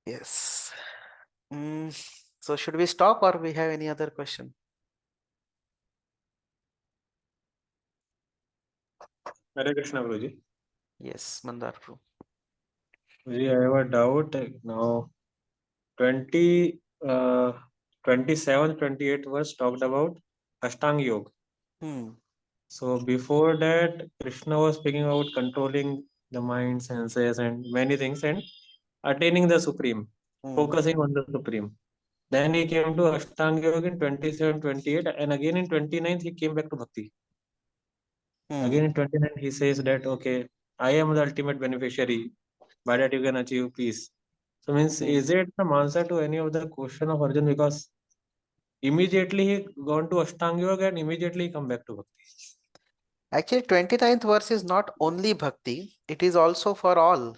Yes. So should we stop or we have any other question? Hare Krishna, Guruji. Yes, Mandar Prabhu. Guruji, I have a doubt now. 20, 27, 28 verse talked about Ashtanga Yoga. So before that, Krishna was speaking about controlling the mind, senses, and many things, and attaining the Supreme, focusing on the Supreme. Then he came to Ashtanga Yoga in 27, 28, and again in 29, he came back to Bhakti. Again in 29, he says that, okay, I am the ultimate beneficiary, by that you can achieve peace. So means, is it some answer to any of the question of Arjun? Because immediately he gone to Ashtanga Yoga and immediately he come back to Bhakti. Actually, 29th verse is not only bhakti, it is also for all,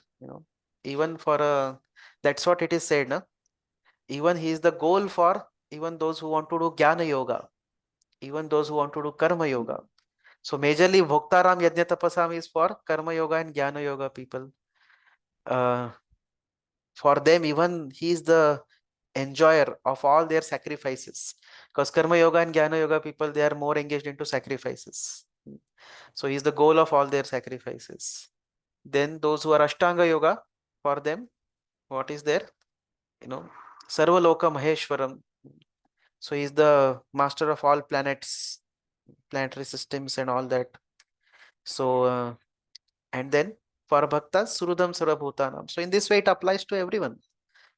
even for that's what it is said, na? Even he is the goal for even those who want to do jnana yoga, even those who want to do karma yoga. So majorly Bhoktaram Yajna Tapasam is for karma yoga and jnana yoga people. For them, even he is the enjoyer of all their sacrifices, because karma yoga and jnana yoga people, they are more engaged into sacrifices. So he is the goal of all their sacrifices. Then those who are Ashtanga yoga, for them, what is there? Sarva Loka Maheshwaram. So he is the master of all planets, planetary systems and all that. So and then for bhaktas, Surudam Sarvabhutanam. So in this way, it applies to everyone.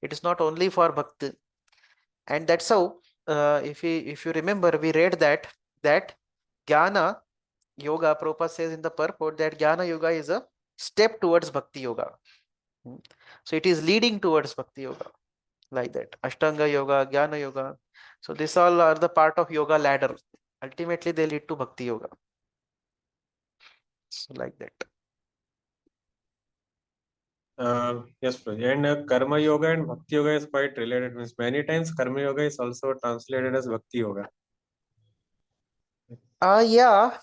It is not only for bhakti. And that's how, if you remember, we read that Jnana Yoga, Prabhupada says in the purport that Jnana Yoga is a step towards Bhakti Yoga. So it is leading towards Bhakti Yoga, like that. Ashtanga Yoga, Jnana Yoga. So these all are the part of Yoga ladder. Ultimately, they lead to Bhakti Yoga. So like that. Yes, Prabhuji. And Karma Yoga and Bhakti Yoga is quite related. Means many times Karma Yoga is also translated as Bhakti Yoga. Yeah.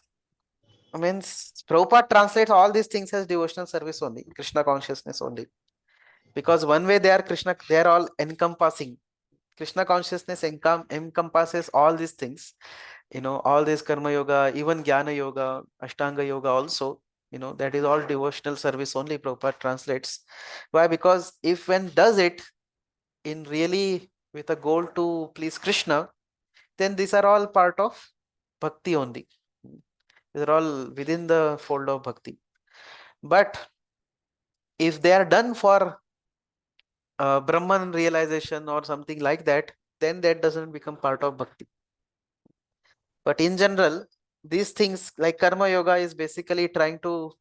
I mean, Prabhupada translates all these things as devotional service only, Krishna consciousness only. Because one way they are all encompassing. Krishna consciousness encompasses all these things, all this karma yoga, even jnana yoga, ashtanga yoga also, that is all devotional service only, Prabhupada translates. Why? Because if one does it in really with a goal to please Krishna, then these are all part of bhakti only. These are all within the fold of bhakti. But if they are done for Brahman realization or something like that, then that doesn't become part of bhakti. But in general, these things like karma yoga is basically trying to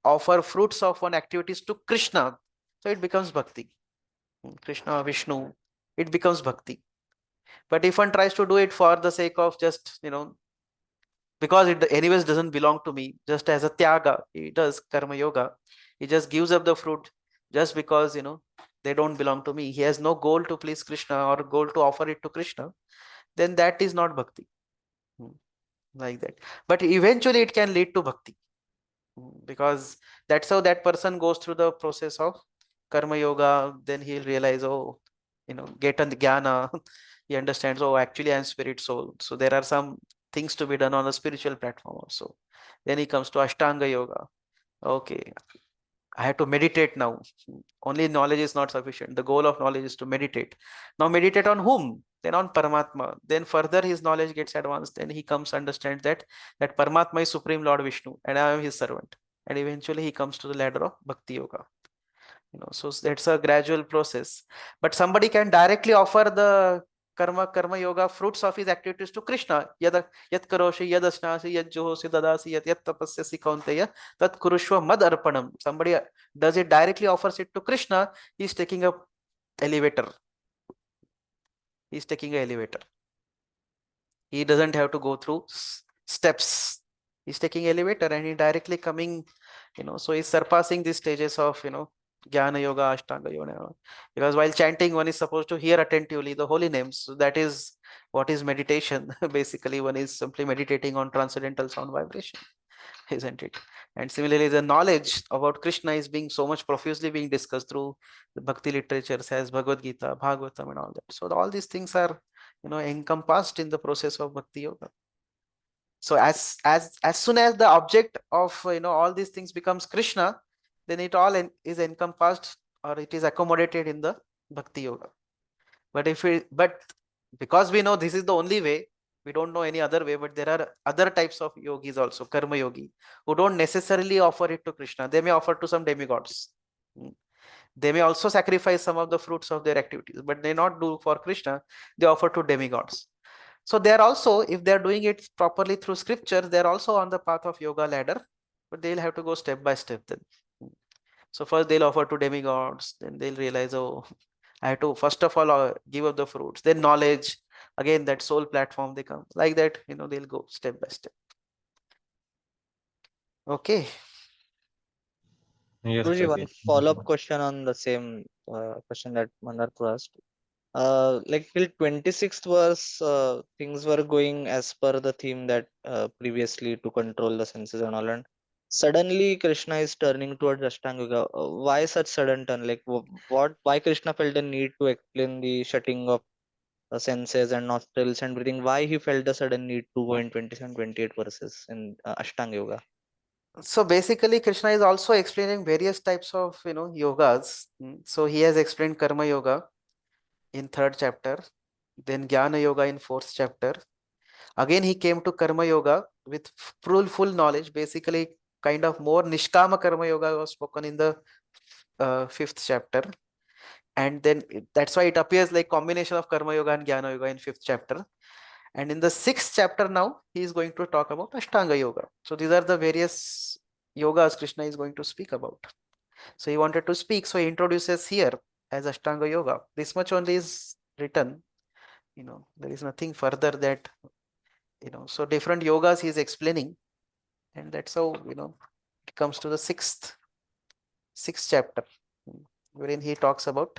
offer fruits of one activities to Krishna. So it becomes bhakti. Krishna, Vishnu, it becomes bhakti. But if one tries to do it for the sake of just, because it anyways doesn't belong to me, just as a tyaga, he does karma yoga. He just gives up the fruit just because, they don't belong to me, he has no goal to please Krishna or goal to offer it to Krishna, then that is not bhakti. Like that. But eventually it can lead to bhakti. Because that's how that person goes through the process of karma yoga. Then he'll realize, oh, get on the jnana. He understands, oh, actually I'm spirit soul, so there are some things to be done on a spiritual platform also. Then he comes to ashtanga yoga. Okay, I have to meditate now. Only knowledge is not sufficient. The goal of knowledge is to meditate. Now meditate on whom? Then on Paramatma. Then further his knowledge gets advanced. Then he comes to understand that Paramatma is Supreme Lord Vishnu and I am his servant. And eventually he comes to the ladder of Bhakti Yoga. So that's a gradual process. But somebody can directly offer the karma yoga fruits of his activities to Krishna. Yad karoshi, yad asnasi, yad johosi, dadasi, yad tapasyasi kaunteya, tat kurushva mad arpanam. Somebody does it directly, offers it to Krishna, he's taking a elevator. He's taking an elevator. He doesn't have to go through steps. He's taking elevator and he directly coming, so he's surpassing these stages of, Jnana Yoga, Ashtanga Yoga. Because while chanting, one is supposed to hear attentively the holy names. So that is what is meditation. Basically, one is simply meditating on transcendental sound vibration, isn't it? And similarly, the knowledge about Krishna is being so much profusely being discussed through the Bhakti literatures as Bhagavad Gita, Bhagavatam, and all that. So all these things are, encompassed in the process of Bhakti Yoga. So as soon as the object of all these things becomes Krishna, then it all is encompassed or it is accommodated in the Bhakti Yoga. But because we know this is the only way, we don't know any other way, but there are other types of yogis also, karma yogi, who don't necessarily offer it to Krishna. They may offer to some demigods. They may also sacrifice some of the fruits of their activities, but they not do for Krishna, they offer to demigods. So they are also, if they are doing it properly through scripture, they are also on the path of yoga ladder, but they'll have to go step by step then. So first they'll offer to demigods, then they'll realize, oh, I have to first of all give up the fruits. Then knowledge, again that soul platform they come. Like that, they'll go step by step. Okay. Yes, Guruji, one Prati. follow-up question on the same question that Mandar asked. Like till 26th verse, things were going as per the theme that previously to control the senses and all, and suddenly Krishna is turning towards Ashtanga Yoga. Why such sudden turn? Like why Krishna felt the need to explain the shutting of the senses and nostrils and breathing? Why he felt the sudden need to go in 27, 28 verses in Ashtanga Yoga? So basically Krishna is also explaining various types of yogas. So he has explained karma yoga in 3rd chapter, then jnana yoga in 4th chapter. Again he came to karma yoga with full knowledge. Basically kind of more nishkama karma yoga was spoken in the 5th chapter, and then that's why it appears like combination of karma yoga and jnana yoga in 5th chapter. And in the 6th chapter now he is going to talk about ashtanga yoga. So these are the various yogas Krishna is going to speak about. So he wanted to speak, so he introduces here as ashtanga yoga. This much only is written, there is nothing further that, so different yogas he is explaining, and that's how it comes to the sixth chapter, wherein he talks about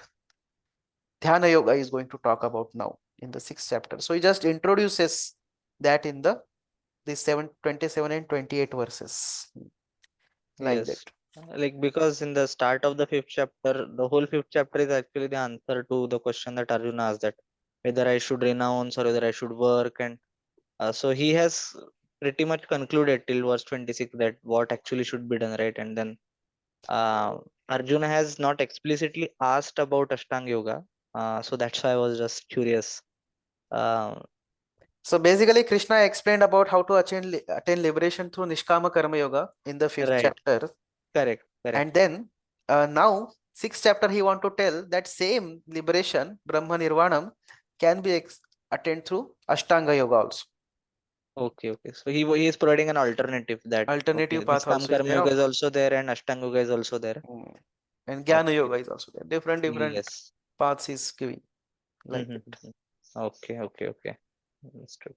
dhyana yoga. Is going to talk about now in the 6th chapter. So he just introduces that in the 27 and 28 verses, like that. Yes. Like because in the start of the 5th chapter, the whole 5th chapter is actually the answer to the question that Arjuna asked, that whether I should renounce or whether I should work. And so he has pretty much concluded till verse 26 that what actually should be done, right? And then Arjuna has not explicitly asked about Ashtanga Yoga. So that's why I was just curious. Uh, So basically Krishna explained about how to attain liberation through nishkama karma yoga in the 5th right. chapter. Correct. Correct. And then now 6th chapter he want to tell that same liberation, Brahma Nirvanam, can be attained through Ashtanga Yoga also. Okay, okay. So he is providing an alternative that okay, Alternative path Niskam also is Karma there Yoga of, is also there and Ashtanga Yoga is also there. and Jnana Okay. Yoga is also there. Different Yes. paths is giving, like Mm-hmm. that. Okay, okay, okay. Understood.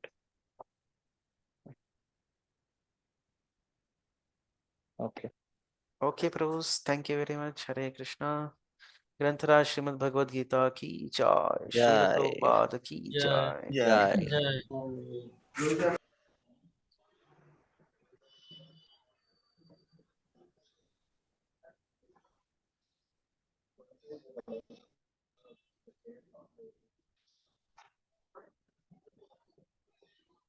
Okay. Okay, Prabhus, thank you very much. Hare Krishna. ग्रंथराज श्रीमद् भगवद गीता की जय, Srila Jai. Prabhupada की जय जय। Jai. जय